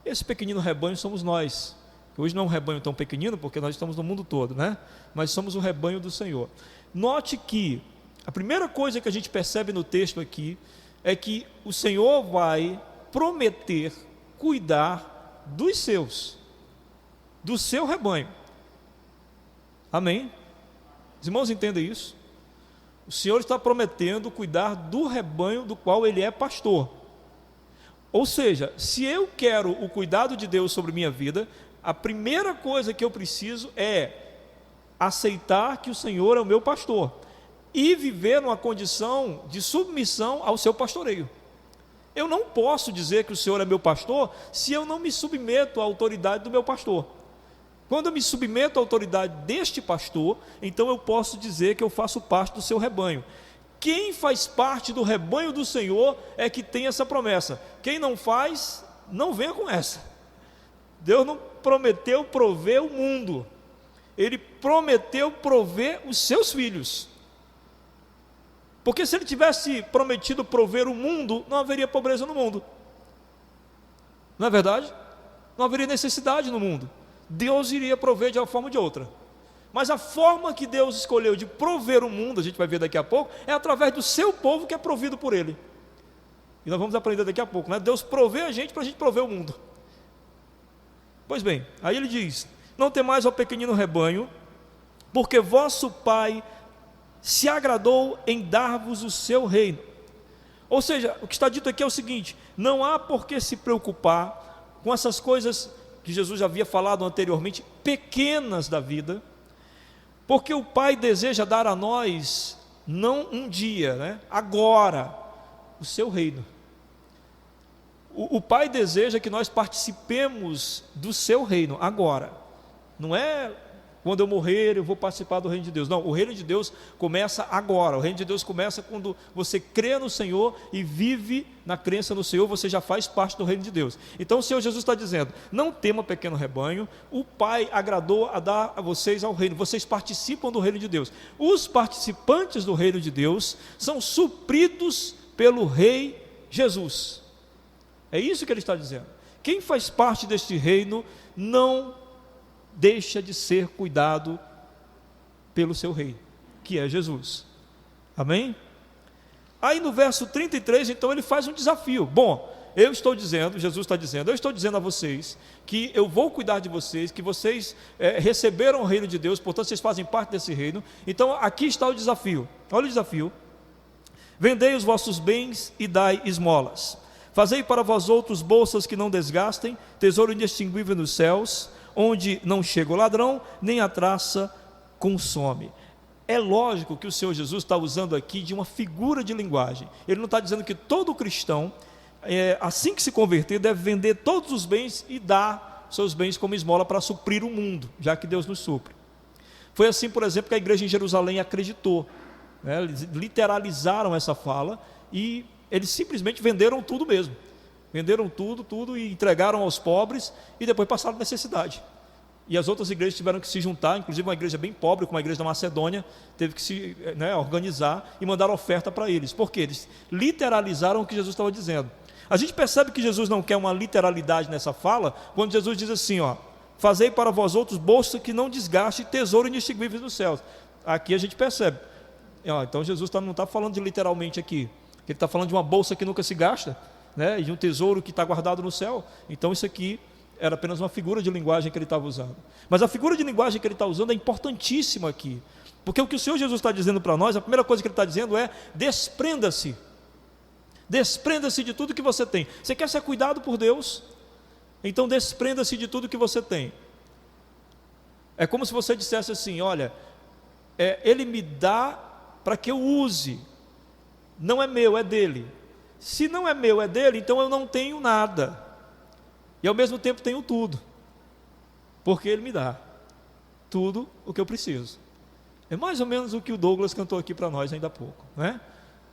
Esse pequenino rebanho somos nós. Hoje não é um rebanho tão pequenino, porque nós estamos no mundo todo, né? Mas somos o rebanho do Senhor. Note que a primeira coisa que a gente percebe no texto aqui é que o Senhor vai prometer cuidar dos seus, do seu rebanho. Amém? Os irmãos entendem isso? O Senhor está prometendo cuidar do rebanho do qual Ele é pastor. Ou seja, se eu quero o cuidado de Deus sobre minha vida, a primeira coisa que eu preciso é aceitar que o Senhor é o meu pastor e viver numa condição de submissão ao seu pastoreio. Eu não posso dizer que o Senhor é meu pastor se eu não me submeto à autoridade do meu pastor. Quando eu me submeto à autoridade deste pastor, então eu posso dizer que eu faço parte do seu rebanho. Quem faz parte do rebanho do Senhor é que tem essa promessa. Quem não faz, não venha com essa. Deus prometeu prover o mundo. Ele prometeu prover os seus filhos. Porque se ele tivesse prometido prover o mundo, não haveria pobreza no mundo. Não é verdade? Não haveria necessidade no mundo. Deus iria prover de uma forma ou de outra. Mas a forma que Deus escolheu de prover o mundo, a gente vai ver daqui a pouco, é através do seu povo que é provido por Ele. E nós vamos aprender daqui a pouco, né? Deus provê a gente para a gente prover o mundo. Pois bem, aí ele diz: não temais ao pequenino rebanho, porque vosso Pai se agradou em dar-vos o seu reino. Ou seja, o que está dito aqui é o seguinte: não há por que se preocupar com essas coisas que Jesus já havia falado anteriormente, pequenas da vida, porque o Pai deseja dar a nós, não um dia, né? Agora, o seu reino. O Pai deseja que nós participemos do seu reino agora. Não é quando eu morrer eu vou participar do reino de Deus. Não, o reino de Deus começa agora. O reino de Deus começa quando você crê no Senhor e vive na crença no Senhor, você já faz parte do reino de Deus. Então o Senhor Jesus está dizendo: não tema, pequeno rebanho, o Pai agradou a dar a vocês ao reino, vocês participam do reino de Deus. Os participantes do reino de Deus são supridos pelo Rei Jesus. É isso que ele está dizendo. Quem faz parte deste reino não deixa de ser cuidado pelo seu rei, que é Jesus. Amém? Aí no verso 33, então ele faz um desafio. Bom, eu estou dizendo, Jesus está dizendo, eu estou dizendo a vocês que eu vou cuidar de vocês, que vocês receberam o reino de Deus, portanto vocês fazem parte desse reino. Então aqui está o desafio. Olha o desafio: vendei os vossos bens e dai esmolas. Fazei para vós outros bolsas que não desgastem, tesouro inextinguível nos céus, onde não chega o ladrão, nem a traça consome. É lógico que o Senhor Jesus está usando aqui de uma figura de linguagem. Ele não está dizendo que todo cristão, assim que se converter, deve vender todos os bens e dar seus bens como esmola para suprir o mundo, já que Deus nos supre. Foi assim, por exemplo, que a igreja em Jerusalém acreditou, né? Eles literalizaram essa fala e eles simplesmente venderam tudo mesmo. Venderam tudo e entregaram aos pobres e depois passaram necessidade. E as outras igrejas tiveram que se juntar, inclusive uma igreja bem pobre, como a igreja da Macedônia, teve que se organizar e mandar oferta para eles. Por quê? Eles literalizaram o que Jesus estava dizendo. A gente percebe que Jesus não quer uma literalidade nessa fala, quando Jesus diz assim, fazei para vós outros bolsa que não desgaste, tesouro inextinguível nos céus. Aqui a gente percebe. Então Jesus não está falando de literalmente aqui. Ele está falando de uma bolsa que nunca se gasta, né, e de um tesouro que está guardado no céu. Então isso aqui era apenas uma figura de linguagem que ele estava usando. Mas a figura de linguagem que ele está usando é importantíssima aqui, porque o que o Senhor Jesus está dizendo para nós, a primeira coisa que ele está dizendo é: desprenda-se. Desprenda-se de tudo que você tem. Você quer ser cuidado por Deus? Então desprenda-se de tudo que você tem. É como se você dissesse assim: olha, Ele me dá para que eu use. Não é meu, é dele. Se não é meu, é dele, então eu não tenho nada. E ao mesmo tempo tenho tudo. Porque ele me dá tudo o que eu preciso. É mais ou menos o que o Douglas cantou aqui para nós ainda há pouco, né?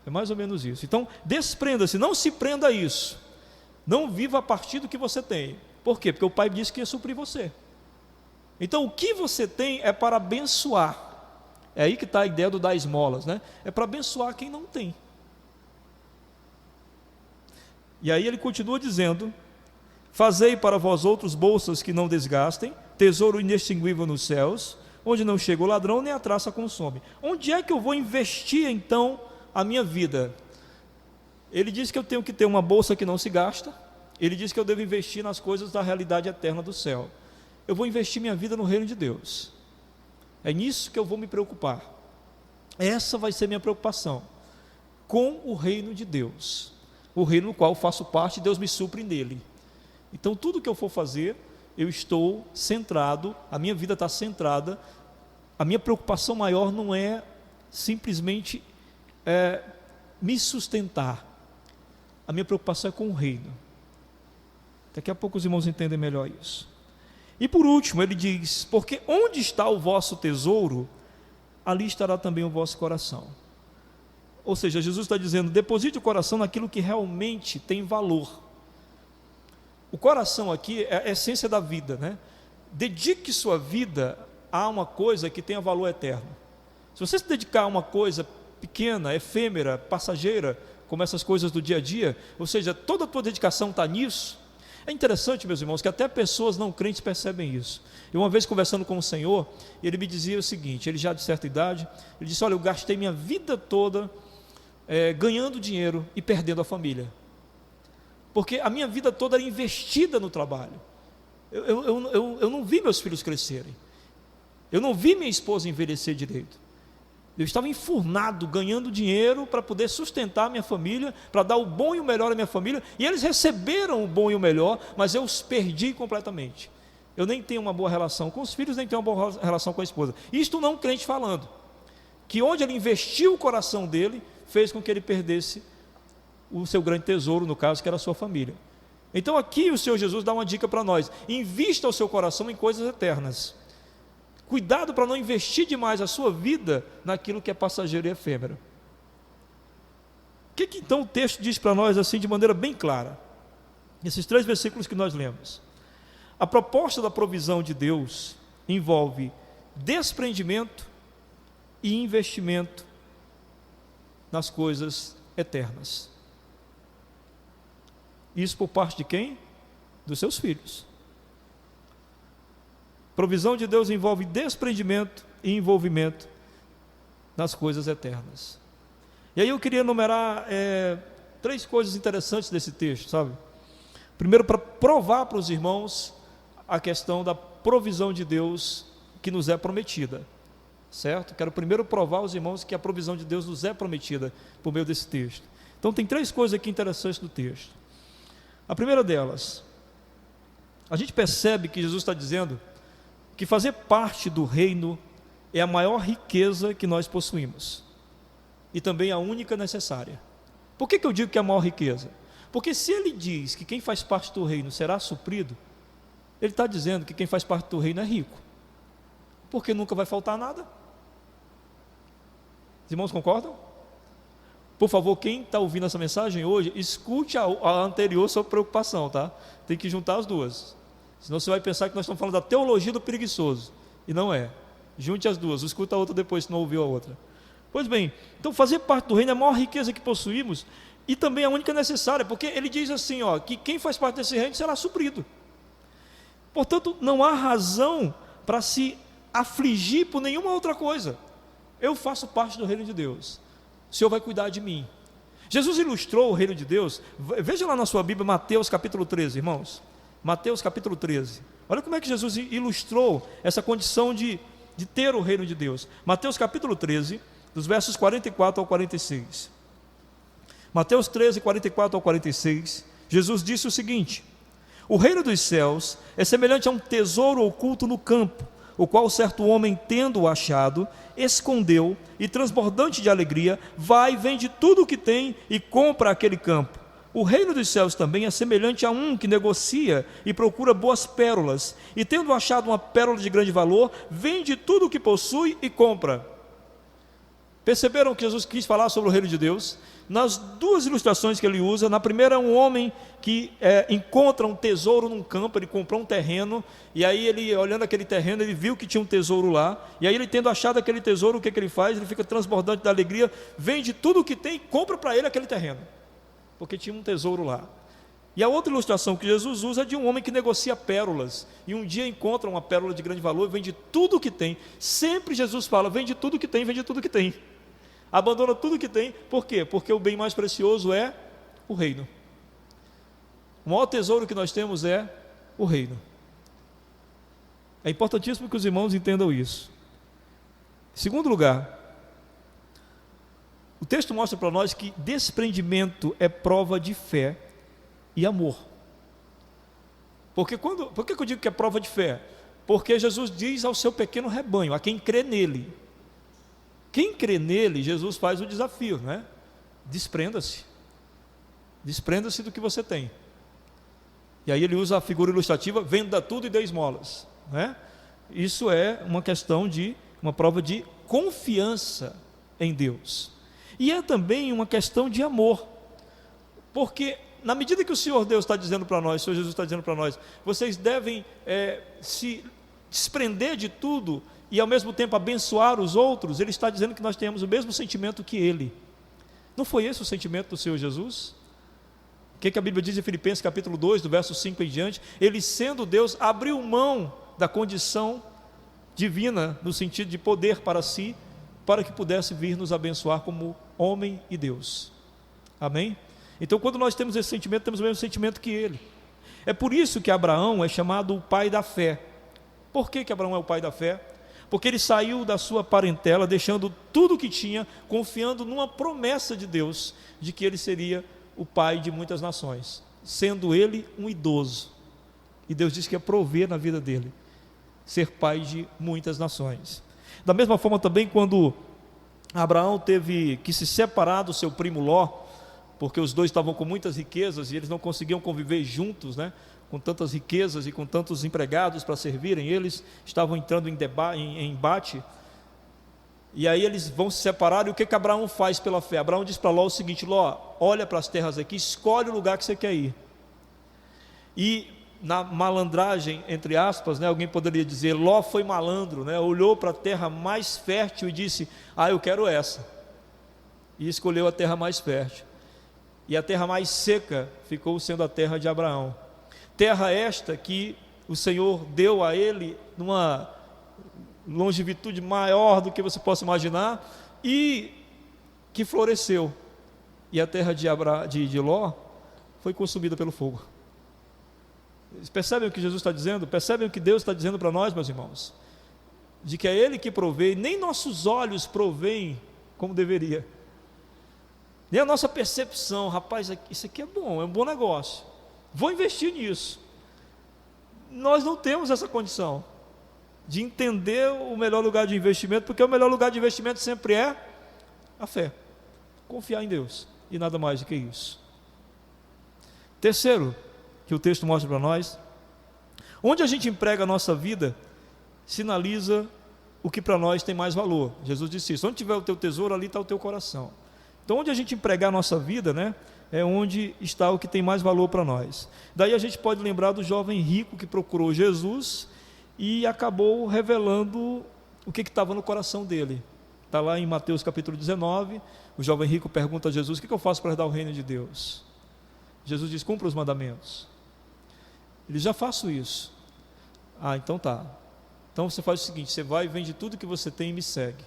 É mais ou menos isso. Então, desprenda-se, não se prenda a isso. Não viva a partir do que você tem. Por quê? Porque o Pai disse que ia suprir você. Então, o que você tem é para abençoar. É aí que está a ideia do dar esmolas, né? É para abençoar quem não tem. E aí ele continua dizendo: fazei para vós outros bolsas que não desgastem, tesouro inextinguível nos céus, onde não chega o ladrão nem a traça consome. Onde é que eu vou investir então a minha vida? Ele diz que eu tenho que ter uma bolsa que não se gasta. Ele diz que eu devo investir nas coisas da realidade eterna do céu. Eu vou investir minha vida no reino de Deus. É nisso que eu vou me preocupar. Essa vai ser minha preocupação, com o reino de Deus, o reino no qual faço parte, Deus me supre nele. Então tudo que eu for fazer, eu estou centrado, a minha vida está centrada. A minha preocupação maior não é simplesmente me sustentar. A minha preocupação é com o reino. Daqui a pouco os irmãos entendem melhor isso. E por último ele diz: porque onde está o vosso tesouro, ali estará também o vosso coração. Ou seja, Jesus está dizendo: deposite o coração naquilo que realmente tem valor. O coração aqui é a essência da vida, né? dedique sua vida a uma coisa que tenha valor eterno. Se você se dedicar a uma coisa pequena, efêmera, passageira, como essas coisas do dia a dia, ou seja, toda a tua dedicação está nisso. É interessante, meus irmãos, que até pessoas não crentes percebem isso. E uma vez conversando com o Senhor, ele me dizia o seguinte, ele já de certa idade, ele disse, olha, eu gastei minha vida toda ganhando dinheiro e perdendo a família. Porque a minha vida toda era investida no trabalho. Eu não vi meus filhos crescerem. Eu não vi minha esposa envelhecer direito. Eu estava enfurnado, ganhando dinheiro para poder sustentar a minha família, para dar o bom e o melhor à minha família, e eles receberam o bom e o melhor, mas eu os perdi completamente. Eu nem tenho uma boa relação com os filhos, nem tenho uma boa relação com a esposa. Isto não crente falando, que onde ele investiu o coração dele, fez com que ele perdesse o seu grande tesouro, no caso, que era a sua família. Então aqui o Senhor Jesus dá uma dica para nós: invista o seu coração em coisas eternas. Cuidado para não investir demais a sua vida naquilo que é passageiro e efêmero. O que então o texto diz para nós assim de maneira bem clara? Esses 3 versículos que nós lemos. A proposta da provisão de Deus envolve desprendimento e investimento nas coisas eternas. Isso por parte de quem? Dos seus filhos. Provisão de Deus envolve desprendimento e envolvimento nas coisas eternas. E aí eu queria enumerar 3 coisas interessantes desse texto, sabe? Primeiro, para provar para os irmãos a questão da provisão de Deus que nos é prometida, certo? Quero primeiro provar aos irmãos que a provisão de Deus nos é prometida por meio desse texto. Então tem 3 coisas aqui interessantes do texto. A primeira delas, a gente percebe que Jesus está dizendo que fazer parte do reino é a maior riqueza que nós possuímos e também a única necessária. Por que eu digo que é a maior riqueza? Porque se ele diz que quem faz parte do reino será suprido, ele está dizendo que quem faz parte do reino é rico, porque nunca vai faltar nada. Os irmãos concordam? Por favor, quem está ouvindo essa mensagem hoje, escute a anterior sobre preocupação, tá? Tem que juntar as duas. Senão você vai pensar que nós estamos falando da teologia do preguiçoso. E não é. Junte as duas, escuta a outra depois, se não ouviu a outra. Pois bem, então fazer parte do reino é a maior riqueza que possuímos e também a única necessária, porque ele diz assim, ó, que quem faz parte desse reino será suprido. Portanto, não há razão para se afligir por nenhuma outra coisa. Eu faço parte do reino de Deus. O Senhor vai cuidar de mim. Jesus ilustrou o reino de Deus. Veja lá na sua Bíblia, Mateus capítulo 13, irmãos. Mateus capítulo 13. Olha como é que Jesus ilustrou essa condição de ter o reino de Deus. Mateus capítulo 13, dos versos 44 ao 46. Mateus 13, 44 ao 46. Jesus disse o seguinte: o reino dos céus é semelhante a um tesouro oculto no campo, o qual certo homem, tendo-o achado, escondeu e, transbordante de alegria, vai, vende tudo o que tem e compra aquele campo. O reino dos céus também é semelhante a um que negocia e procura boas pérolas, e tendo achado uma pérola de grande valor, vende tudo o que possui e compra. Perceberam que Jesus quis falar sobre o reino de Deus? Nas 2 ilustrações que ele usa, na primeira é um homem que encontra um tesouro num campo, ele comprou um terreno, e aí ele, olhando aquele terreno, ele viu que tinha um tesouro lá, e aí ele tendo achado aquele tesouro, o que ele faz? Ele fica transbordante da alegria, vende tudo o que tem e compra para ele aquele terreno, porque tinha um tesouro lá. E a outra ilustração que Jesus usa é de um homem que negocia pérolas, e um dia encontra uma pérola de grande valor, vende tudo o que tem. Sempre Jesus fala, vende tudo o que tem, vende tudo o que tem. Abandona tudo o que tem. Por quê? Porque o bem mais precioso é o reino. O maior tesouro que nós temos é o reino. É importantíssimo que os irmãos entendam isso. Em segundo lugar, o texto mostra para nós que desprendimento é prova de fé e amor. Por que eu digo que é prova de fé? Porque Jesus diz ao seu pequeno rebanho, a quem crê nele. Quem crê nele, Jesus faz o desafio, né? Desprenda-se. Desprenda-se do que você tem. E aí ele usa a figura ilustrativa, venda tudo e dê esmolas, né? Isso é uma questão de, uma prova de confiança em Deus. E é também uma questão de amor. Porque na medida que o Senhor Deus está dizendo para nós, o Senhor Jesus está dizendo para nós, vocês devem se desprender de tudo e ao mesmo tempo abençoar os outros, ele está dizendo que nós temos o mesmo sentimento que ele. Não foi esse o sentimento do Senhor Jesus? O que a Bíblia diz em Filipenses capítulo 2, do verso 5 em diante? Ele, sendo Deus, abriu mão da condição divina, no sentido de poder para si, para que pudesse vir nos abençoar como homem e Deus. Amém? Então, quando nós temos esse sentimento, temos o mesmo sentimento que ele. É por isso que Abraão é chamado o pai da fé. Por que Abraão é o pai da fé? Porque ele saiu da sua parentela, deixando tudo o que tinha, confiando numa promessa de Deus, de que ele seria o pai de muitas nações, sendo ele um idoso. E Deus disse que ia prover na vida dele, ser pai de muitas nações. Da mesma forma também, quando Abraão teve que se separar do seu primo Ló, porque os dois estavam com muitas riquezas e eles não conseguiam conviver juntos, né? Com tantas riquezas e com tantos empregados para servirem, eles estavam entrando em embate, e aí eles vão se separar, e o que Abraão faz pela fé? Abraão diz para Ló o seguinte: Ló, olha para as terras aqui, escolhe o lugar que você quer ir. E na malandragem, entre aspas, né, alguém poderia dizer, Ló foi malandro, né, olhou para a terra mais fértil e disse, eu quero essa, e escolheu a terra mais fértil, e a terra mais seca ficou sendo a terra de Abraão, terra esta que o Senhor deu a ele numa longevidade maior do que você possa imaginar, e que floresceu, e a terra de Ló foi consumida pelo fogo. Percebem o que Jesus está dizendo? Percebem o que Deus está dizendo para nós, meus irmãos? De que é Ele que provê, nem nossos olhos provêem como deveria, nem a nossa percepção, rapaz, isso aqui é um bom negócio, vou investir nisso. Nós não temos essa condição de entender o melhor lugar de investimento, porque o melhor lugar de investimento sempre é a fé, confiar em Deus, e nada mais do que isso. Terceiro, que o texto mostra para nós, onde a gente emprega a nossa vida, sinaliza o que para nós tem mais valor. Jesus disse isso, onde tiver o teu tesouro, ali está o teu coração. Então, onde a gente empregar a nossa vida, né, é onde está o que tem mais valor para nós. Daí a gente pode lembrar do jovem rico que procurou Jesus e acabou revelando o que estava no coração dele. Está lá em Mateus capítulo 19, o jovem rico pergunta a Jesus, o que eu faço para herdar o reino de Deus? Jesus diz, cumpra os mandamentos. Ele, já faço isso. Então tá. Então você faz o seguinte, você vai e vende tudo que você tem e me segue.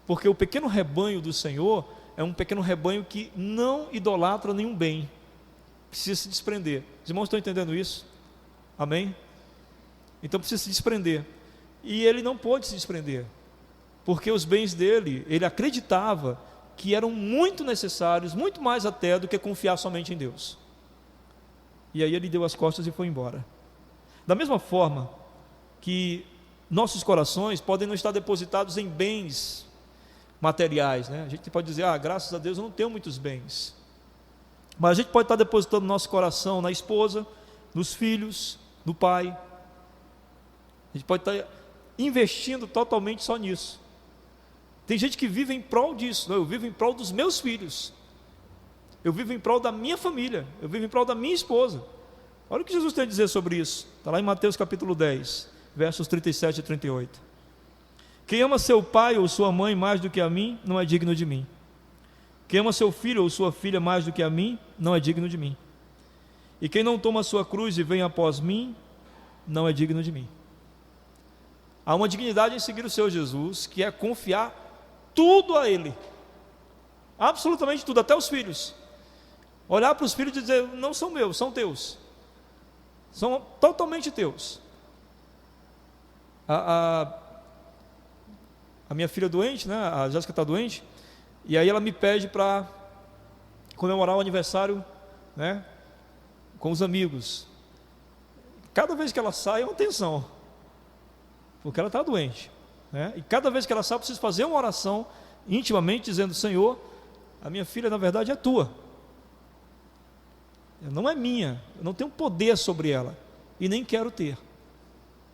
Porque o pequeno rebanho do Senhor é um pequeno rebanho que não idolatra nenhum bem, precisa se desprender. Os irmãos estão entendendo isso? Amém? Então precisa se desprender. E ele não pôde se desprender, porque os bens dele, ele acreditava que eram muito necessários, muito mais até do que confiar somente em Deus. E aí ele deu as costas e foi embora. Da mesma forma que nossos corações podem não estar depositados em bens materiais, né? A gente pode dizer, graças a Deus eu não tenho muitos bens, mas a gente pode estar depositando nosso coração na esposa, nos filhos, no pai. A gente pode estar investindo totalmente só nisso. Tem gente que vive em prol disso, eu vivo em prol dos meus filhos, eu vivo em prol da minha família, eu vivo em prol da minha esposa. Olha o que Jesus tem a dizer sobre isso, está lá em Mateus capítulo 10, versos 37 e 38. Quem ama seu pai ou sua mãe mais do que a mim, não é digno de mim. Quem ama seu filho ou sua filha mais do que a mim, não é digno de mim. E quem não toma a sua cruz e vem após mim, não é digno de mim. Há uma dignidade em seguir o Senhor Jesus, que é confiar tudo a Ele, absolutamente tudo, até os filhos. Olhar para os filhos e dizer, não são meus, são teus, são totalmente teus. A minha filha doente, né, a Jéssica está doente, e aí ela me pede para comemorar o aniversário, né, com os amigos. Cada vez que ela sai é uma tensão, porque ela está doente, né? E cada vez que ela sai eu preciso fazer uma oração intimamente dizendo, Senhor, a minha filha na verdade é tua, não é minha, eu não tenho poder sobre ela e nem quero ter.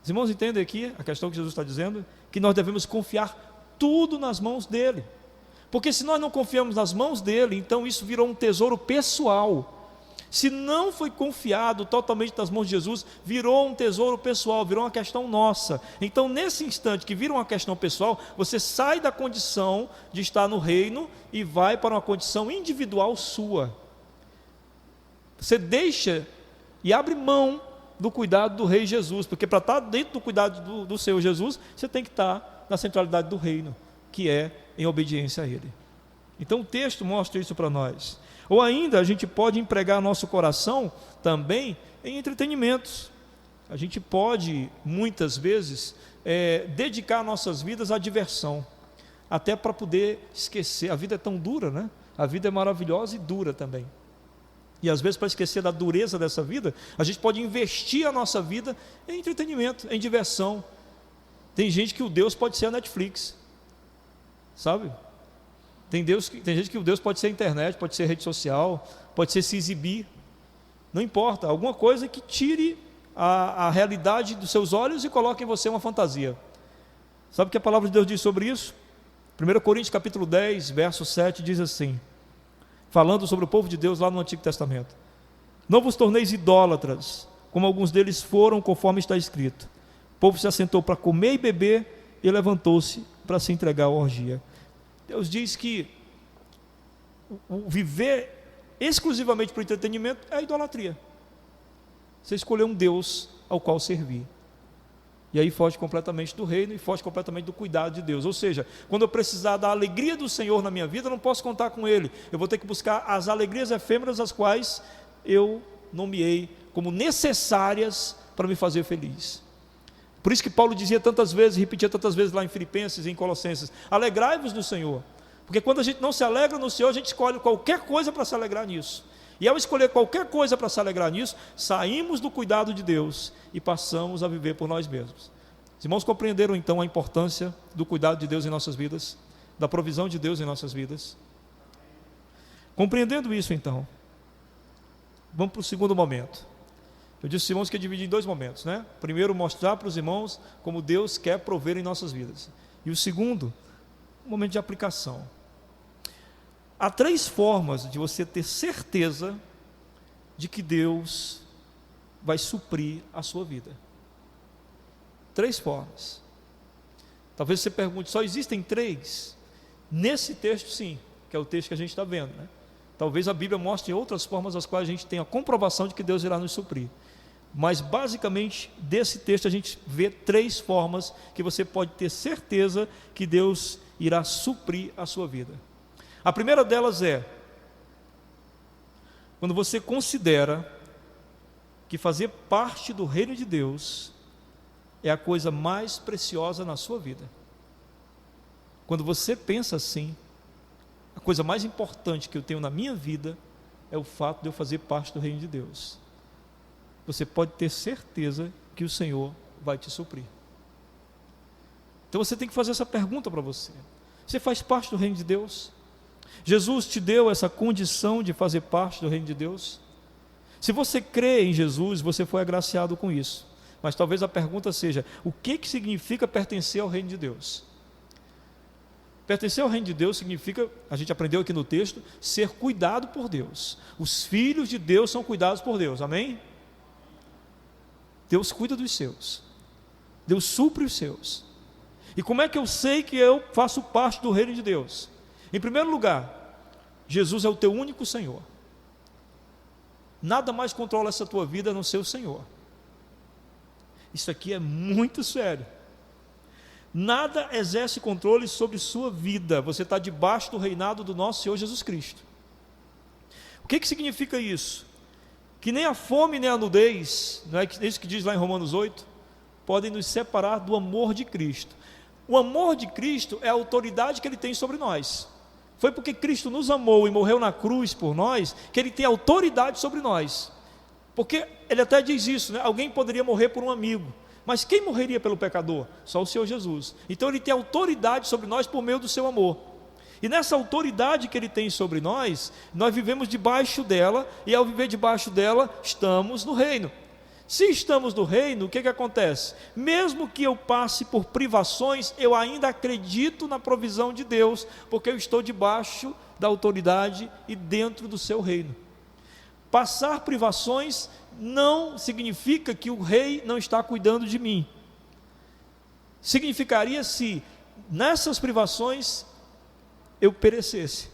Os irmãos entendem aqui a questão que Jesus está dizendo? Que nós devemos confiar tudo nas mãos dele, porque se nós não confiamos nas mãos dele, então isso virou um tesouro pessoal, Se não foi confiado totalmente nas mãos de Jesus, virou um tesouro pessoal, virou uma questão nossa. Então, nesse instante que vira uma questão pessoal, você sai da condição de estar no reino e vai para uma condição individual sua. Você deixa e abre mão do cuidado do Rei Jesus, porque para estar dentro do cuidado do Senhor Jesus, você tem que estar na centralidade do reino, que é em obediência a Ele. Então o texto mostra isso para nós. Ou ainda a gente pode empregar nosso coração também em entretenimentos. A gente pode, muitas vezes, dedicar nossas vidas à diversão, até para poder esquecer. A vida é tão dura, né? A vida é maravilhosa e dura também. E às vezes, para esquecer da dureza dessa vida, a gente pode investir a nossa vida em entretenimento, em diversão. Tem gente que o Deus pode ser a Netflix, sabe? Tem gente que o Deus pode ser a internet, pode ser a rede social, pode ser se exibir. Não importa, alguma coisa que tire a realidade dos seus olhos e coloque em você uma fantasia. Sabe o que a palavra de Deus diz sobre isso? 1 Coríntios capítulo 10, verso 7 diz assim, falando sobre o povo de Deus lá no Antigo Testamento: não vos torneis idólatras, como alguns deles foram, conforme está escrito. O povo se assentou para comer e beber e levantou-se para se entregar à orgia. Deus diz que o viver exclusivamente para o entretenimento é a idolatria. Você escolheu um Deus ao qual servir. E aí foge completamente do reino e foge completamente do cuidado de Deus. Ou seja, quando eu precisar da alegria do Senhor na minha vida, eu não posso contar com Ele. Eu vou ter que buscar as alegrias efêmeras, as quais eu nomeei como necessárias para me fazer feliz. Por isso que Paulo dizia tantas vezes, repetia tantas vezes lá em Filipenses e em Colossenses: alegrai-vos no Senhor. Porque quando a gente não se alegra no Senhor, a gente escolhe qualquer coisa para se alegrar nisso. E ao escolher qualquer coisa para se alegrar nisso, saímos do cuidado de Deus e passamos a viver por nós mesmos. Os irmãos compreenderam então a importância do cuidado de Deus em nossas vidas, da provisão de Deus em nossas vidas? Compreendendo isso então, vamos para o segundo momento. Eu disse aos irmãos que é dividido em dois momentos, né? Primeiro, mostrar para os irmãos como Deus quer prover em nossas vidas. E o segundo, um momento de aplicação. Há 3 formas de você ter certeza de que Deus vai suprir a sua vida. 3 formas. Talvez você pergunte, só existem 3? Nesse texto, sim, que é o texto que a gente está vendo, né? Talvez a Bíblia mostre outras formas as quais a gente tem a comprovação de que Deus irá nos suprir. Mas basicamente, desse texto a gente vê 3 formas que você pode ter certeza que Deus irá suprir a sua vida. A primeira delas é quando você considera que fazer parte do reino de Deus é a coisa mais preciosa na sua vida. Quando você pensa assim, a coisa mais importante que eu tenho na minha vida é o fato de eu fazer parte do reino de Deus. Você pode ter certeza que o Senhor vai te suprir. Então você tem que fazer essa pergunta para você. Você faz parte do reino de Deus? Jesus te deu essa condição de fazer parte do reino de Deus? Se você crê em Jesus, você foi agraciado com isso. Mas talvez a pergunta seja, o que significa pertencer ao reino de Deus? Pertencer ao reino de Deus significa, a gente aprendeu aqui no texto, ser cuidado por Deus. Os filhos de Deus são cuidados por Deus, amém? Deus cuida dos seus. Deus supre os seus. E como é que eu sei que eu faço parte do reino de Deus? Em primeiro lugar, Jesus é o teu único Senhor. Nada mais controla essa tua vida a não ser o Senhor. Isso aqui é muito sério. Nada exerce controle sobre sua vida. Você está debaixo do reinado do nosso Senhor Jesus Cristo. O que significa isso? Que nem a fome nem a nudez, não é isso que diz lá em Romanos 8, podem nos separar do amor de Cristo. O amor de Cristo é a autoridade que Ele tem sobre nós. Foi porque Cristo nos amou e morreu na cruz por nós, que Ele tem autoridade sobre nós. Porque Ele até diz isso, né? Alguém poderia morrer por um amigo, mas quem morreria pelo pecador? Só o Senhor Jesus. Então Ele tem autoridade sobre nós por meio do seu amor. E nessa autoridade que Ele tem sobre nós, nós vivemos debaixo dela, e ao viver debaixo dela, estamos no reino. Se estamos no reino, o que acontece? Mesmo que eu passe por privações, eu ainda acredito na provisão de Deus, porque eu estou debaixo da autoridade e dentro do seu reino. Passar privações não significa que o rei não está cuidando de mim. Significaria se nessas privações eu perecesse.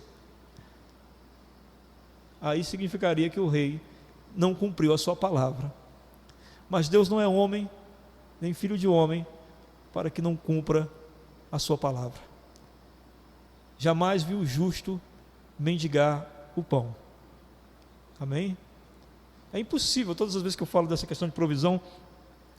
Aí significaria que o rei não cumpriu a sua palavra. Mas Deus não é homem, nem filho de homem, para que não cumpra a sua palavra. Jamais viu o justo mendigar o pão. Amém? É impossível, todas as vezes que eu falo dessa questão de provisão,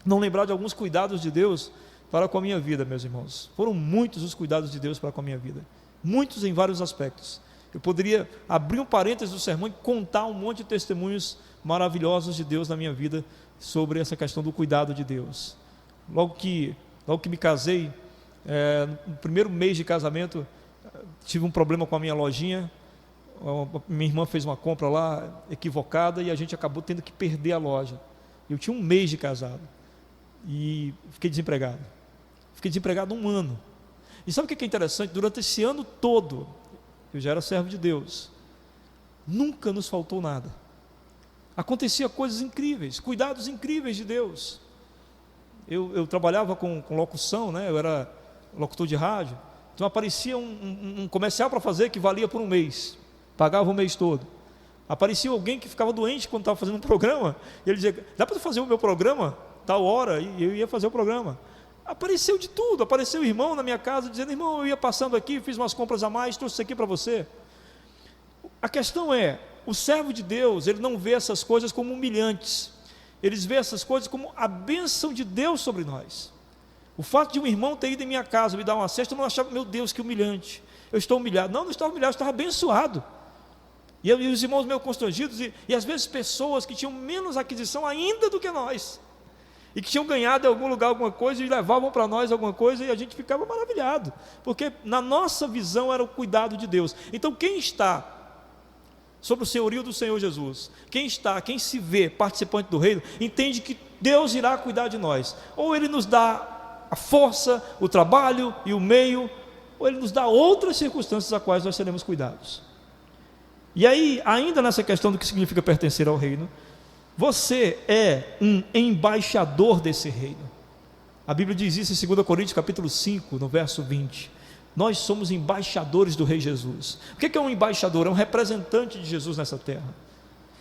não lembrar de alguns cuidados de Deus para com a minha vida, meus irmãos. Foram muitos os cuidados de Deus para com a minha vida. Muitos em vários aspectos. Eu poderia abrir um parênteses do sermão e contar um monte de testemunhos maravilhosos de Deus na minha vida sobre essa questão do cuidado de Deus. Logo que me casei, no primeiro mês de casamento, tive um problema com a minha lojinha. Minha irmã fez uma compra lá equivocada e a gente acabou tendo que perder a loja. Eu tinha um mês de casado e fiquei desempregado. Fiquei desempregado 1 ano. E sabe o que é interessante? Durante esse ano todo, eu já era servo de Deus, nunca nos faltou nada. Acontecia coisas incríveis, cuidados incríveis de Deus. Eu trabalhava com locução, né? Eu era locutor de rádio. Então aparecia um comercial para fazer que valia por 1 mês, pagava o mês todo. Aparecia alguém que ficava doente quando estava fazendo um programa, e ele dizia: dá para fazer o meu programa tal hora? E eu ia fazer o programa. Apareceu de tudo. Apareceu o irmão na minha casa dizendo: irmão, eu ia passando aqui, fiz umas compras a mais, trouxe isso aqui para você. A questão é, o servo de Deus, ele não vê essas coisas como humilhantes, eles vê essas coisas como a bênção de Deus sobre nós. O fato de um irmão ter ido em minha casa me dar uma cesta, eu não achava: meu Deus, que humilhante, eu estou humilhado. Não estava humilhado, eu estava abençoado. E os irmãos meio constrangidos, e às vezes pessoas que tinham menos aquisição ainda do que nós, e que tinham ganhado em algum lugar alguma coisa, e levavam para nós alguma coisa, e a gente ficava maravilhado, porque na nossa visão era o cuidado de Deus. Então quem está sobre o senhorio do Senhor Jesus, quem se vê participante do reino, entende que Deus irá cuidar de nós. Ou Ele nos dá a força, o trabalho e o meio, ou Ele nos dá outras circunstâncias a quais nós seremos cuidados. E aí, ainda nessa questão do que significa pertencer ao reino, você é um embaixador desse reino. A Bíblia diz isso em 2 Coríntios capítulo 5, no verso 20. Nós somos embaixadores do Rei Jesus. O que é um embaixador? É um representante de Jesus nessa terra.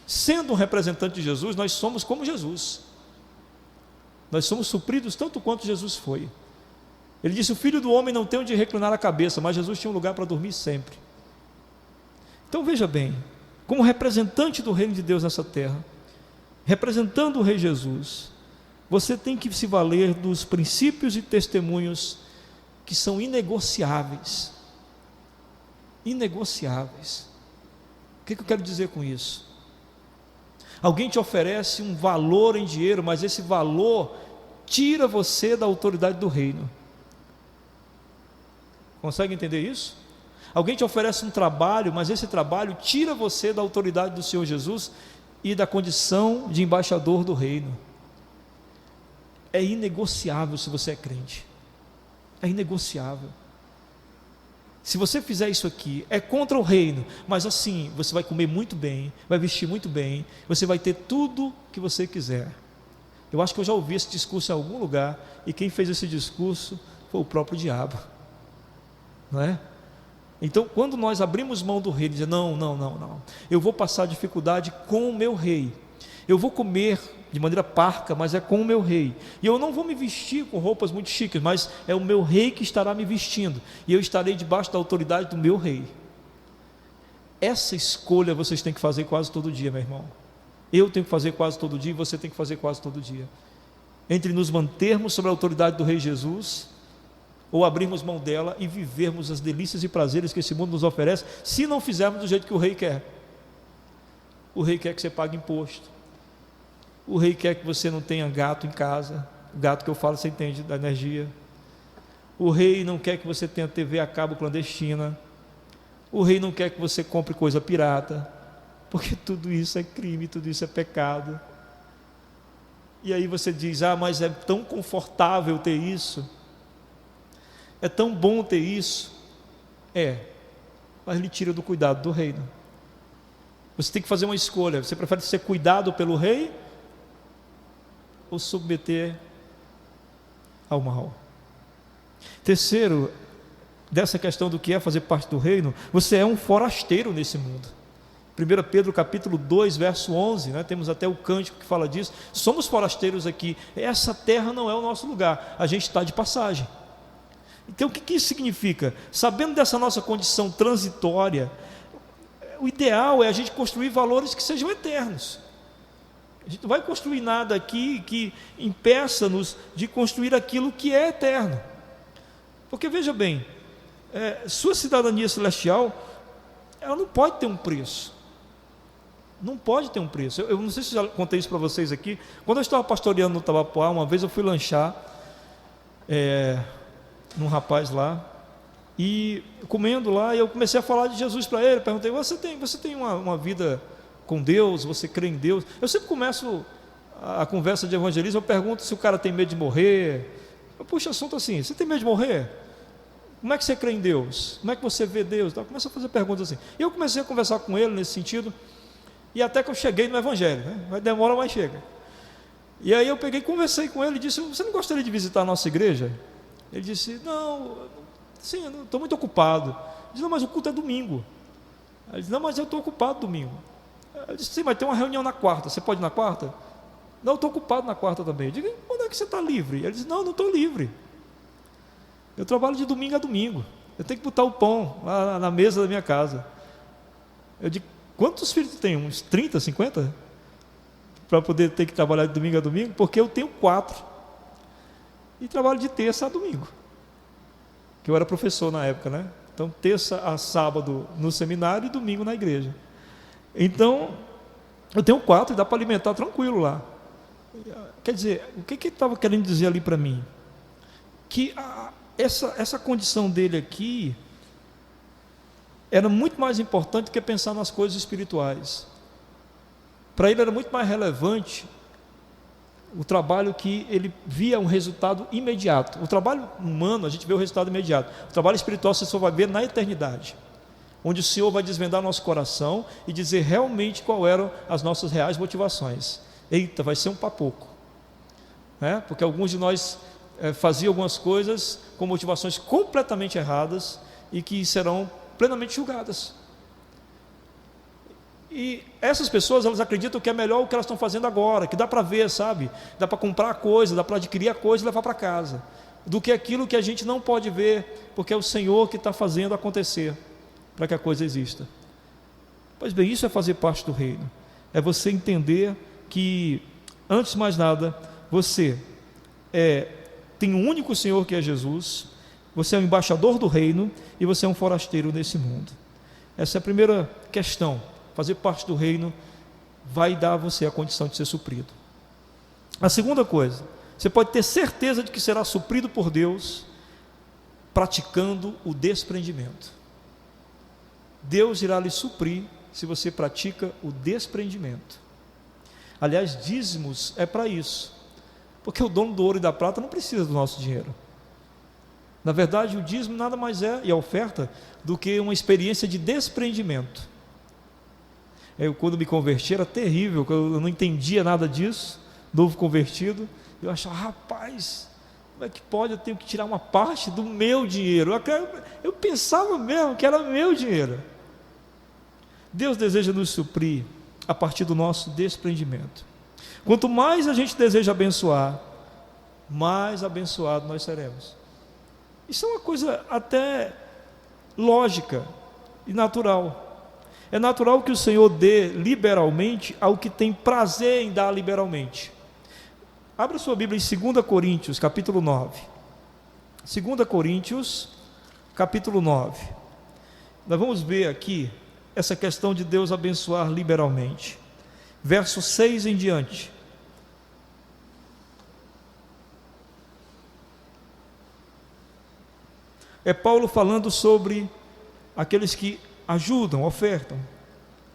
Sendo um representante de Jesus, nós somos como Jesus. Nós somos supridos tanto quanto Jesus foi. Ele disse: o Filho do Homem não tem onde reclinar a cabeça, mas Jesus tinha um lugar para dormir sempre. Então veja bem, como representante do reino de Deus nessa terra, representando o Rei Jesus, você tem que se valer dos princípios e testemunhos que são inegociáveis. Inegociáveis. O que eu quero dizer com isso? Alguém te oferece um valor em dinheiro, mas esse valor tira você da autoridade do reino. Consegue entender isso? Alguém te oferece um trabalho, mas esse trabalho tira você da autoridade do Senhor Jesus e da condição de embaixador do reino. É inegociável se você é crente. É inegociável. Se você fizer isso aqui, é contra o reino, mas assim, você vai comer muito bem, vai vestir muito bem, você vai ter tudo que você quiser. Eu acho que eu já ouvi esse discurso em algum lugar, e quem fez esse discurso foi o próprio diabo, não é? Então, quando nós abrimos mão do rei, dizer: não, eu vou passar dificuldade com o meu rei, eu vou comer de maneira parca, mas é com o meu rei, e eu não vou me vestir com roupas muito chiques, mas é o meu rei que estará me vestindo, e eu estarei debaixo da autoridade do meu rei. Essa escolha vocês têm que fazer quase todo dia, meu irmão. Eu tenho que fazer quase todo dia, e você tem que fazer quase todo dia, entre nos mantermos sob a autoridade do Rei Jesus, ou abrirmos mão dela e vivermos as delícias e prazeres que esse mundo nos oferece, se não fizermos do jeito que o rei quer. O rei quer que você pague imposto, o rei quer que você não tenha gato em casa. Gato que eu falo, você entende, da energia. O rei não quer que você tenha TV a cabo clandestina. O rei não quer que você compre coisa pirata, porque tudo isso é crime, tudo isso é pecado. E aí você diz: mas é tão confortável ter isso, é tão bom ter isso. Mas lhe tira do cuidado do reino. Você tem que fazer uma escolha. Você prefere ser cuidado pelo rei ou submeter ao mal? Terceiro, dessa questão do que é fazer parte do reino, você é um forasteiro nesse mundo. 1 Pedro capítulo 2, verso 11, né? Temos até o cântico que fala disso. Somos forasteiros aqui. Essa terra não é o nosso lugar. A gente está de passagem. Então o que isso significa? Sabendo dessa nossa condição transitória, o ideal é a gente construir valores que sejam eternos. A gente não vai construir nada aqui que impeça-nos de construir aquilo que é eterno. Porque veja bem, sua cidadania celestial, ela não pode ter um preço. Não pode ter um preço. Eu não sei se já contei isso para vocês aqui. Quando eu estava pastoreando no Tabapuá, uma vez eu fui lanchar num rapaz lá, e comendo lá, eu comecei a falar de Jesus para ele. Perguntei: você tem uma vida com Deus? Você crê em Deus? Eu sempre começo a conversa de evangelismo, eu pergunto se o cara tem medo de morrer. Eu puxo assunto assim: você tem medo de morrer? Como é que você crê em Deus? Como é que você vê Deus? Eu começo a fazer perguntas assim. E eu comecei a conversar com ele nesse sentido, e até que eu cheguei no evangelho, né? Vai demorar, mas chega. E aí eu peguei, conversei com ele e disse: você não gostaria de visitar a nossa igreja? Ele disse: não, sim, eu estou muito ocupado. Eu disse: não, mas o culto é domingo. Ele disse: não, mas eu estou ocupado domingo. Eu disse: sim, mas tem uma reunião na quarta, você pode ir na quarta? Não, eu estou ocupado na quarta também. Eu digo: quando é que você está livre? Ele disse: não estou livre. Eu trabalho de domingo a domingo. Eu tenho que botar o pão lá na mesa da minha casa. Eu digo: quantos filhos tu tem? Uns 30, 50? Para poder ter que trabalhar de domingo a domingo? Porque eu tenho 4. E trabalho de terça a domingo. Que eu era professor na época, né? Então, terça a sábado no seminário e domingo na igreja. Então, eu tenho 4 e dá para alimentar tranquilo lá. Quer dizer, o que ele estava querendo dizer ali para mim? Que essa condição dele aqui era muito mais importante do que pensar nas coisas espirituais. Para ele era muito mais relevante o trabalho que ele via um resultado imediato. O trabalho humano, a gente vê o resultado imediato. O trabalho espiritual você só vai ver na eternidade, onde o Senhor vai desvendar nosso coração e dizer realmente qual eram as nossas reais motivações. Eita, vai ser um papoco, né? Porque alguns de nós faziam algumas coisas com motivações completamente erradas e que serão plenamente julgadas. E essas pessoas, elas acreditam que é melhor o que elas estão fazendo agora, que dá para ver, sabe? Dá para comprar a coisa, dá para adquirir a coisa e levar para casa, do que aquilo que a gente não pode ver, porque é o Senhor que está fazendo acontecer para que a coisa exista. Pois bem, isso é fazer parte do reino. É você entender que, antes de mais nada, você tem um único Senhor que é Jesus, você é um embaixador do reino e você é um forasteiro nesse mundo. Essa é a primeira questão. Fazer parte do reino vai dar a você a condição de ser suprido. A segunda coisa, você pode ter certeza de que será suprido por Deus praticando o desprendimento. Deus irá lhe suprir se você pratica o desprendimento. Aliás, dízimos é para isso, porque o dono do ouro e da prata não precisa do nosso dinheiro. Na verdade, o dízimo nada mais é, e a oferta, do que uma experiência de desprendimento. Eu, quando me converti, era terrível, eu não entendia nada disso, novo convertido. Eu achava: rapaz, como é que pode? Eu tenho que tirar uma parte do meu dinheiro. Eu pensava mesmo que era meu dinheiro. Deus deseja nos suprir a partir do nosso desprendimento. Quanto mais a gente deseja abençoar, mais abençoado nós seremos. Isso é uma coisa até lógica e natural. É natural que o Senhor dê liberalmente ao que tem prazer em dar liberalmente. Abra sua Bíblia em 2 Coríntios, capítulo 9. 2 Coríntios, capítulo 9. Nós vamos ver aqui essa questão de Deus abençoar liberalmente. Verso 6 em diante. É Paulo falando sobre aqueles que ajudam, ofertam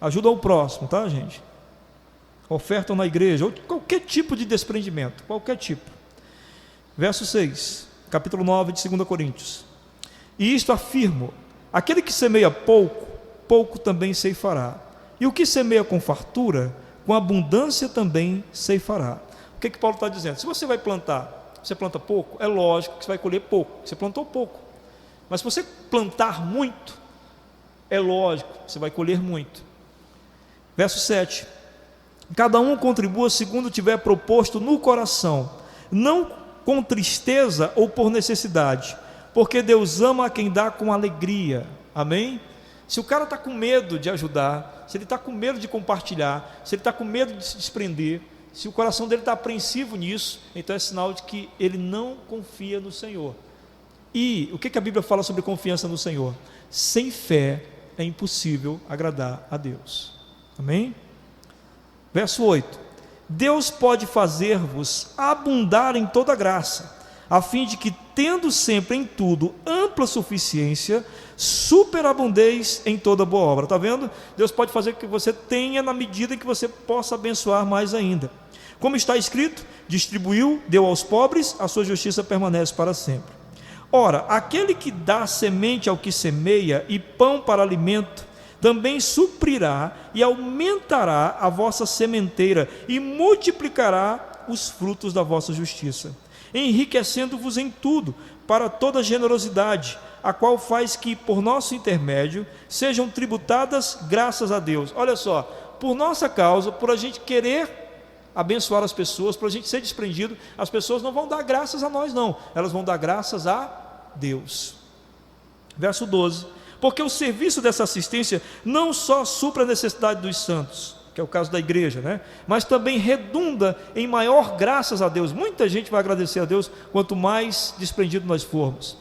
o próximo, tá, gente? Ofertam na igreja, ou qualquer tipo de desprendimento, qualquer tipo. Verso 6, capítulo 9 de 2 Coríntios. E isto afirmo: aquele que semeia pouco, pouco também ceifará. E o que semeia com fartura, com abundância também ceifará. O que Paulo está dizendo? Se você vai plantar, você planta pouco, é lógico que você vai colher pouco. Você plantou pouco. Mas se você plantar muito, é lógico que você vai colher muito. Verso 7. Cada um contribua segundo tiver proposto no coração, não com tristeza ou por necessidade, porque Deus ama a quem dá com alegria. Amém? Se o cara está com medo de ajudar, se ele está com medo de compartilhar, se ele está com medo de se desprender, se o coração dele está apreensivo nisso, então é sinal de que ele não confia no Senhor. E o que a Bíblia fala sobre confiança no Senhor? Sem fé é impossível agradar a Deus. Amém? Verso 8. Deus pode fazer-vos abundar em toda graça, a fim de que, tendo sempre em tudo ampla suficiência, superabundeis em toda boa obra. Está vendo? Deus pode fazer que você tenha na medida em que você possa abençoar mais ainda. Como está escrito, distribuiu, deu aos pobres, a sua justiça permanece para sempre. Ora, aquele que dá semente ao que semeia e pão para alimento, também suprirá e aumentará a vossa sementeira e multiplicará os frutos da vossa justiça, enriquecendo-vos em tudo, para toda generosidade, a qual faz que, por nosso intermédio, sejam tributadas graças a Deus. Olha só, por nossa causa, por a gente querer abençoar as pessoas, por a gente ser desprendido, as pessoas não vão dar graças a nós não, elas vão dar graças a Deus. Verso 12. Porque o serviço dessa assistência não só supra a necessidade dos santos, que é o caso da igreja, né? Mas também redunda em maior graças a Deus. Muita gente vai agradecer a Deus quanto mais desprendido nós formos.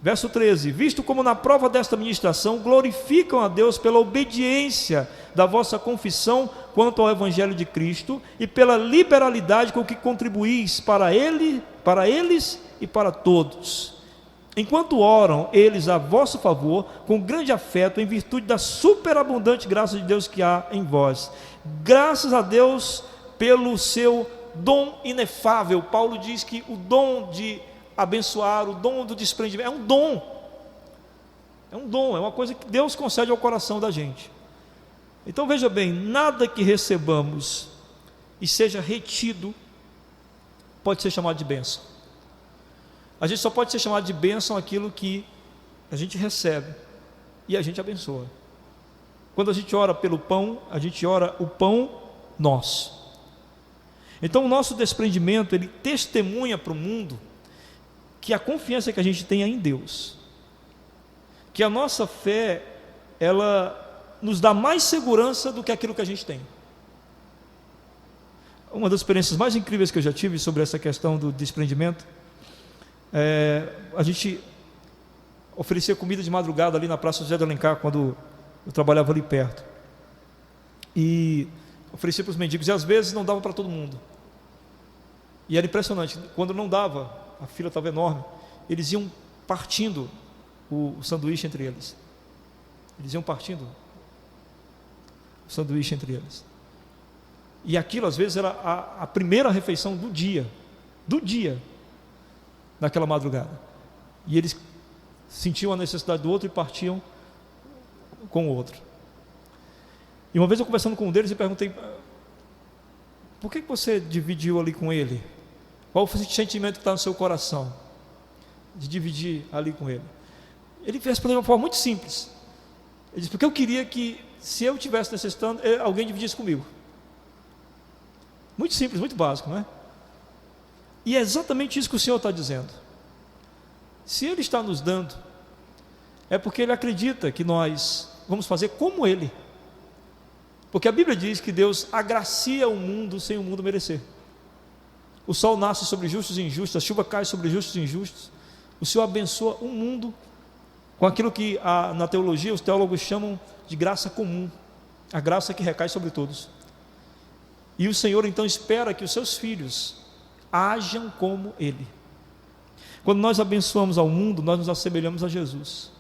Verso 13. Visto como na prova desta ministração glorificam a Deus pela obediência da vossa confissão quanto ao Evangelho de Cristo e pela liberalidade com que contribuís para eles e para todos. Enquanto oram eles a vosso favor, com grande afeto, em virtude da superabundante graça de Deus que há em vós. Graças a Deus pelo seu dom inefável. Paulo diz que o dom de abençoar, o dom do desprendimento, é um dom. É um dom, é uma coisa que Deus concede ao coração da gente. Então veja bem, nada que recebamos e seja retido pode ser chamado de bênção. A gente só pode ser chamado de bênção aquilo que a gente recebe e a gente abençoa. Quando a gente ora pelo pão, a gente ora o pão nosso. Então o nosso desprendimento, ele testemunha para o mundo que a confiança que a gente tem é em Deus, que a nossa fé, ela nos dá mais segurança do que aquilo que a gente tem. Uma das experiências mais incríveis que eu já tive sobre essa questão do desprendimento, a gente oferecia comida de madrugada ali na Praça José de Alencar, quando eu trabalhava ali perto, e oferecia para os mendigos, e às vezes não dava para todo mundo, e era impressionante, quando não dava, a fila estava enorme, eles iam partindo o sanduíche entre eles, e aquilo às vezes era a primeira refeição do dia, naquela madrugada, e eles sentiam a necessidade do outro e partiam com o outro. E uma vez eu conversando com um deles, eu perguntei: por que você dividiu ali com ele? Qual foi o sentimento que está no seu coração de dividir ali com ele? Ele respondeu de uma forma muito simples. Ele disse: porque eu queria que, se eu estivesse necessitando, alguém dividisse comigo. Muito simples, muito básico, não é? E é exatamente isso que o Senhor está dizendo. Se Ele está nos dando, é porque Ele acredita que nós vamos fazer como Ele. Porque a Bíblia diz que Deus agracia o mundo sem o mundo merecer. O sol nasce sobre justos e injustos, a chuva cai sobre justos e injustos. O Senhor abençoa o mundo com aquilo que na teologia os teólogos chamam de graça comum, a graça que recai sobre todos. E o Senhor então espera que os seus filhos ajam como Ele. Quando nós abençoamos ao mundo, nós nos assemelhamos a Jesus.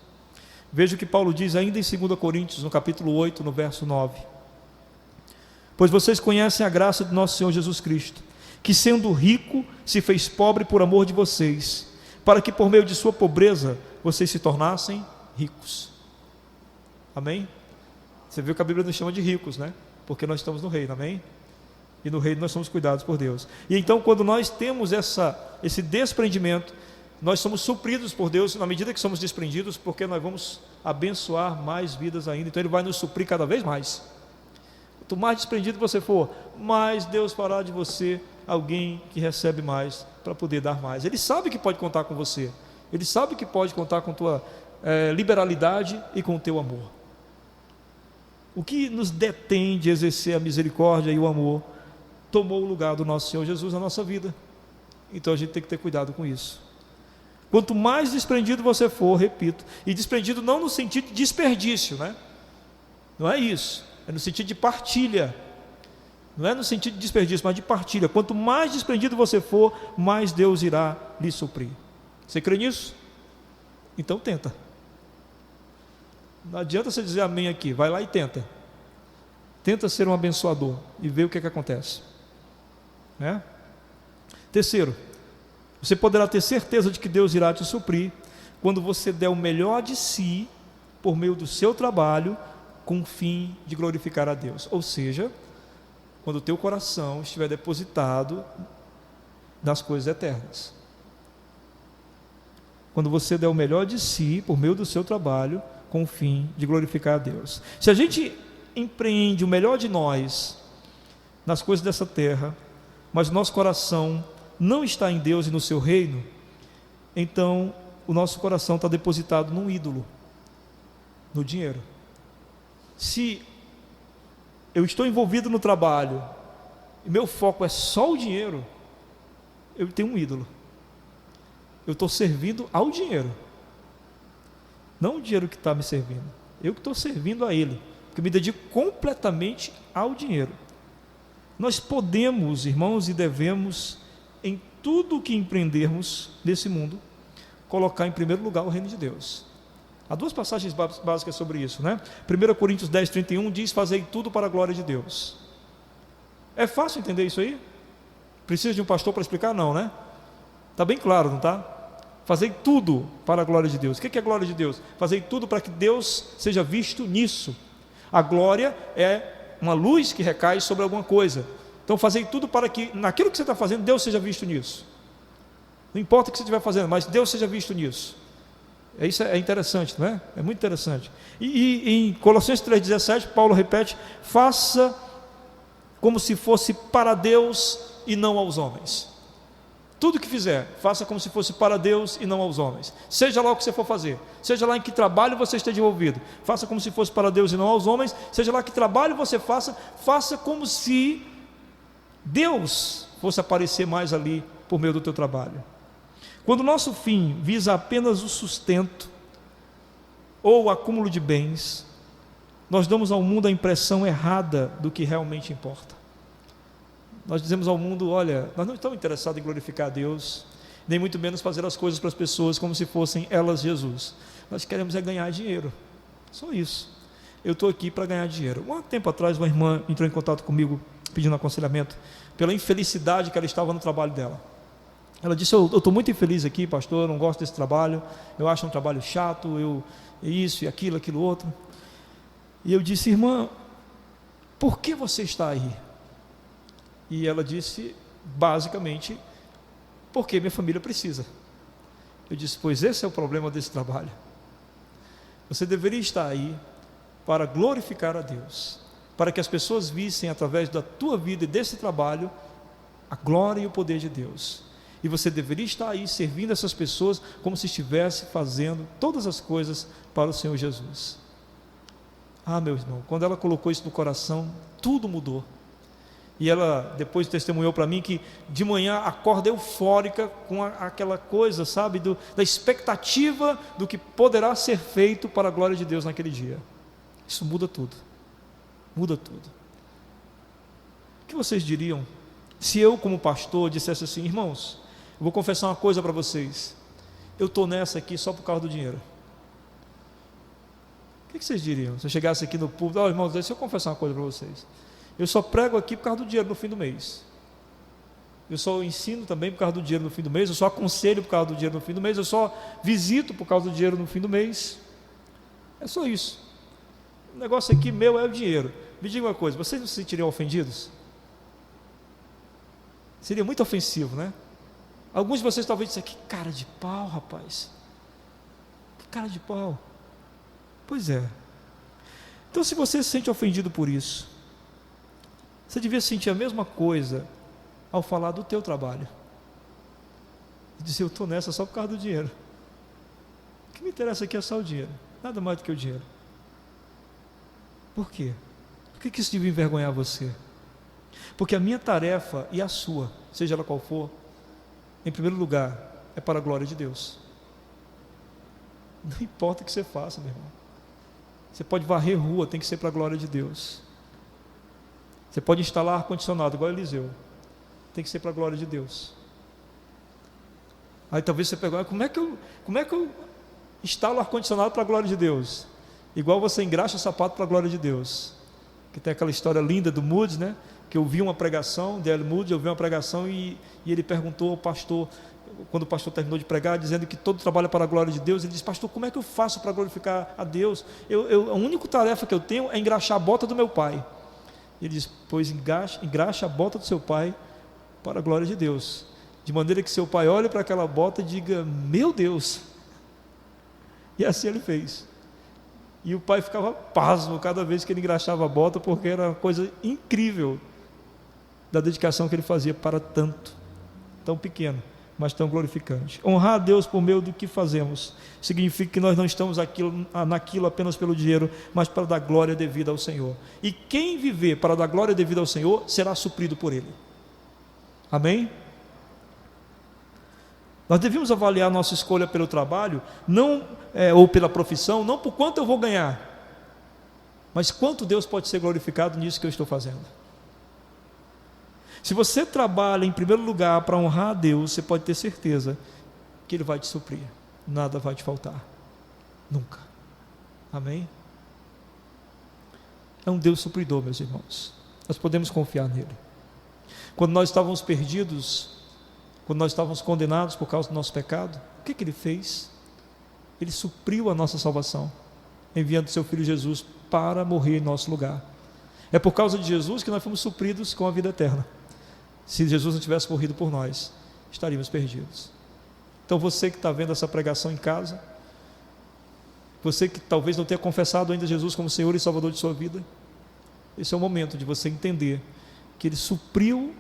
Veja o que Paulo diz ainda em 2 Coríntios, no capítulo 8, no verso 9. Pois vocês conhecem a graça de nosso Senhor Jesus Cristo, que sendo rico, se fez pobre por amor de vocês, para que por meio de sua pobreza, vocês se tornassem ricos. Amém? Você viu que a Bíblia nos chama de ricos, né? Porque nós estamos no reino, amém? E no reino nós somos cuidados por Deus. E então, quando nós temos esse desprendimento, nós somos supridos por Deus na medida que somos desprendidos, porque nós vamos abençoar mais vidas ainda. Então Ele vai nos suprir cada vez mais. Quanto mais desprendido você for, mais Deus fará de você alguém que recebe mais para poder dar mais. Ele sabe que pode contar com você. Ele sabe que pode contar com tua liberalidade e com o teu amor. O que nos detém de exercer a misericórdia e o amor tomou o lugar do nosso Senhor Jesus na nossa vida. Então a gente tem que ter cuidado com isso. Quanto mais desprendido você for, repito, e desprendido não no sentido de desperdício, né? Não é isso, é no sentido de partilha. Não é no sentido de desperdício, mas de partilha. Quanto mais desprendido você for, mais Deus irá lhe suprir. Você crê nisso? Então tenta. Não adianta você dizer amém aqui, vai lá e tenta. Tenta ser um abençoador e ver o que é que acontece. Né? Terceiro, você poderá ter certeza de que Deus irá te suprir quando você der o melhor de si por meio do seu trabalho com o fim de glorificar a Deus. Ou seja, quando o teu coração estiver depositado nas coisas eternas. Quando você der o melhor de si por meio do seu trabalho com o fim de glorificar a Deus. Se a gente empreende o melhor de nós nas coisas dessa terra, mas nosso coração não está em Deus e no seu reino, então o nosso coração está depositado num ídolo, no dinheiro. Se eu estou envolvido no trabalho e meu foco é só o dinheiro, eu tenho um ídolo. Eu estou servindo ao dinheiro, não o dinheiro que está me servindo. Eu que estou servindo a ele, porque eu me dedico completamente ao dinheiro. Nós podemos, irmãos, e devemos, em tudo o que empreendermos nesse mundo, colocar em primeiro lugar o reino de Deus. Há duas passagens básicas sobre isso, né? 1 Coríntios 10, 31 diz: fazei tudo para a glória de Deus. É fácil entender isso aí? Precisa de um pastor para explicar? Não, né? Está bem claro, não está? Fazei tudo para a glória de Deus. O que é a glória de Deus? Fazei tudo para que Deus seja visto nisso. A glória é uma luz que recai sobre alguma coisa. Então fazei tudo para que naquilo que você está fazendo, Deus seja visto nisso. Não importa o que você estiver fazendo, mas Deus seja visto nisso. Isso é interessante, não é? É muito interessante. E em Colossenses 3,17, Paulo repete: faça como se fosse para Deus e não aos homens. Tudo que fizer, faça como se fosse para Deus e não aos homens. Seja lá o que você for fazer, seja lá em que trabalho você esteja envolvido, faça como se fosse para Deus e não aos homens. Seja lá que trabalho você faça, faça como se Deus fosse aparecer mais ali por meio do teu trabalho. Quando o nosso fim visa apenas o sustento ou o acúmulo de bens, nós damos ao mundo a impressão errada do que realmente importa. Nós dizemos ao mundo: olha, nós não estamos interessados em glorificar a Deus, nem muito menos fazer as coisas para as pessoas como se fossem elas Jesus. Nós queremos é ganhar dinheiro, só isso. Eu estou aqui para ganhar dinheiro. Um tempo atrás, uma irmã entrou em contato comigo pedindo aconselhamento pela infelicidade que ela estava no trabalho dela. Ela disse: eu estou muito infeliz aqui, pastor, eu não gosto desse trabalho, eu acho um trabalho chato, isso e aquilo outro. E eu disse: irmã, por que você está aí? E ela disse, basicamente, porque minha família precisa. Eu disse: pois esse é o problema desse trabalho. Você deveria estar aí para glorificar a Deus, para que as pessoas vissem através da tua vida e desse trabalho a glória e o poder de Deus. E você deveria estar aí servindo essas pessoas como se estivesse fazendo todas as coisas para o Senhor Jesus. Ah, meu irmão, quando ela colocou isso no coração, tudo mudou. E ela depois testemunhou para mim que de manhã acorda eufórica com aquela coisa, sabe, da expectativa do que poderá ser feito para a glória de Deus naquele dia. Isso muda tudo. Muda tudo. O que vocês diriam se eu, como pastor, dissesse assim: irmãos, eu vou confessar uma coisa para vocês, eu estou nessa aqui só por causa do dinheiro? O que vocês diriam se eu chegasse aqui no púlpito: irmãos, deixa eu confessar uma coisa para vocês, eu só prego aqui por causa do dinheiro no fim do mês, eu só ensino também por causa do dinheiro no fim do mês, eu só aconselho por causa do dinheiro no fim do mês, eu só visito por causa do dinheiro no fim do mês, é só isso. O negócio aqui meu é o dinheiro. Me diga uma coisa, vocês não se sentiriam ofendidos? Seria muito ofensivo, né? Alguns de vocês talvez dissem, que cara de pau, rapaz. Que cara de pau. Pois é. Então, se você se sente ofendido por isso, você devia sentir a mesma coisa ao falar do teu trabalho. E dizer, eu estou nessa só por causa do dinheiro. O que me interessa aqui é só o dinheiro. Nada mais do que o dinheiro. Por quê? Por que isso devia envergonhar você? Porque a minha tarefa e a sua, seja ela qual for, em primeiro lugar, é para a glória de Deus. Não importa o que você faça, meu irmão. Você pode varrer rua, tem que ser para a glória de Deus. Você pode instalar ar-condicionado, igual Eliseu, tem que ser para a glória de Deus. Aí talvez você pegue, como é que eu instalo ar-condicionado para a glória de Deus? Igual você engraxa o sapato para a glória de Deus. Que tem aquela história linda do Moody, né? Que eu vi uma pregação, D.L. Moody, eu vi uma pregação e ele perguntou ao pastor, quando o pastor terminou de pregar, dizendo que todo trabalho é para a glória de Deus, ele disse, pastor, como é que eu faço para glorificar a Deus? A única tarefa que eu tenho é engraxar a bota do meu pai. Ele disse, pois engraxa a bota do seu pai para a glória de Deus, de maneira que seu pai olhe para aquela bota e diga, meu Deus. E assim ele fez. E o pai ficava pasmo cada vez que ele engraxava a bota, porque era uma coisa incrível da dedicação que ele fazia para tanto, tão pequeno, mas tão glorificante. Honrar a Deus por meio do que fazemos significa que nós não estamos naquilo apenas pelo dinheiro, mas para dar glória devida ao Senhor. E quem viver para dar glória devida ao Senhor será suprido por Ele. Amém? Nós devemos avaliar nossa escolha pelo trabalho, ou pela profissão, não por quanto eu vou ganhar, mas quanto Deus pode ser glorificado nisso que eu estou fazendo. Se você trabalha em primeiro lugar para honrar a Deus, você pode ter certeza que Ele vai te suprir, nada vai te faltar, nunca. Amém? É um Deus supridor, meus irmãos, nós podemos confiar nele. Quando nós estávamos perdidos, quando nós estávamos condenados por causa do nosso pecado, o que Ele fez? Ele supriu a nossa salvação, enviando seu Filho Jesus para morrer em nosso lugar. É por causa de Jesus que nós fomos supridos com a vida eterna. Se Jesus não tivesse morrido por nós, estaríamos perdidos. Então você que está vendo essa pregação em casa, você que talvez não tenha confessado ainda Jesus como Senhor e Salvador de sua vida, esse é o momento de você entender que Ele supriu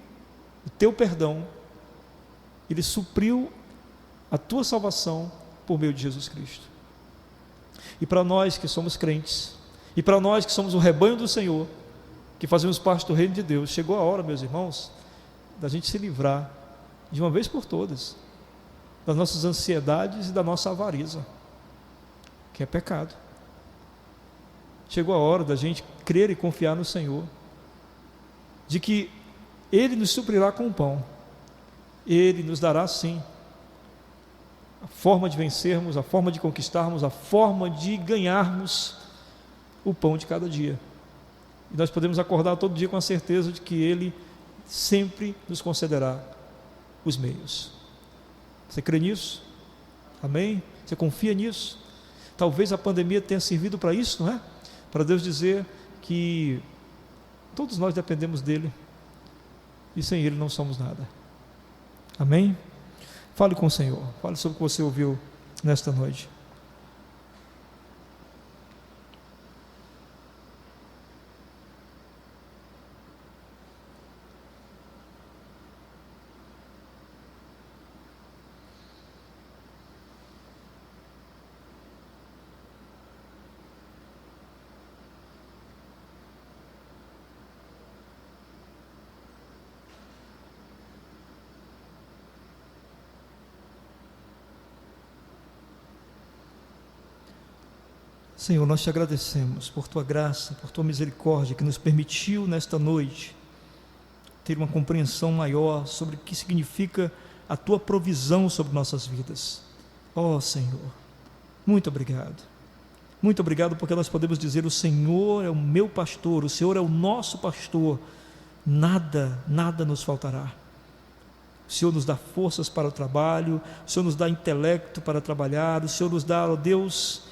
o teu perdão, Ele supriu a tua salvação por meio de Jesus Cristo. E para nós que somos crentes, e para nós que somos o rebanho do Senhor, que fazemos parte do reino de Deus, chegou a hora, meus irmãos, da gente se livrar de uma vez por todas das nossas ansiedades e da nossa avareza, que é pecado. Chegou a hora da gente crer e confiar no Senhor, de que Ele nos suprirá com o pão, Ele nos dará sim a forma de vencermos, a forma de conquistarmos, a forma de ganharmos o pão de cada dia. E nós podemos acordar todo dia com a certeza de que Ele sempre nos concederá os meios. Você crê nisso? Amém? Você confia nisso? Talvez a pandemia tenha servido para isso, não é? Para Deus dizer que todos nós dependemos dEle e sem Ele não somos nada. Amém? Fale com o Senhor, fale sobre o que você ouviu nesta noite. Senhor, nós te agradecemos por Tua graça, por Tua misericórdia, que nos permitiu nesta noite ter uma compreensão maior sobre o que significa a Tua provisão sobre nossas vidas. Ó Senhor, muito obrigado. Muito obrigado porque nós podemos dizer, o Senhor é o meu pastor, o Senhor é o nosso pastor, nada nos faltará. O Senhor nos dá forças para o trabalho, o Senhor nos dá intelecto para trabalhar, o Senhor nos dá, ó Deus,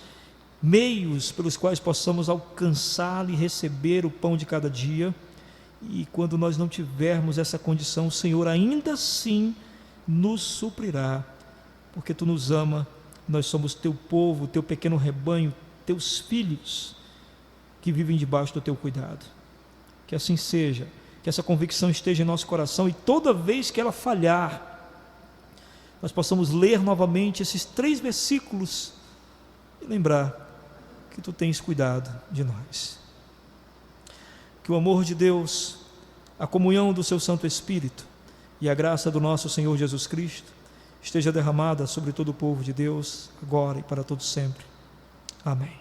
meios pelos quais possamos alcançar e receber o pão de cada dia. E quando nós não tivermos essa condição, o Senhor ainda assim nos suprirá, porque Tu nos ama, nós somos Teu povo, Teu pequeno rebanho, Teus filhos que vivem debaixo do Teu cuidado. Que assim seja, que essa convicção esteja em nosso coração, e toda vez que ela falhar, nós possamos ler novamente esses 3 versículos e lembrar que Tu tens cuidado de nós. Que o amor de Deus, a comunhão do Seu Santo Espírito e a graça do nosso Senhor Jesus Cristo esteja derramada sobre todo o povo de Deus, agora e para todo sempre. Amém.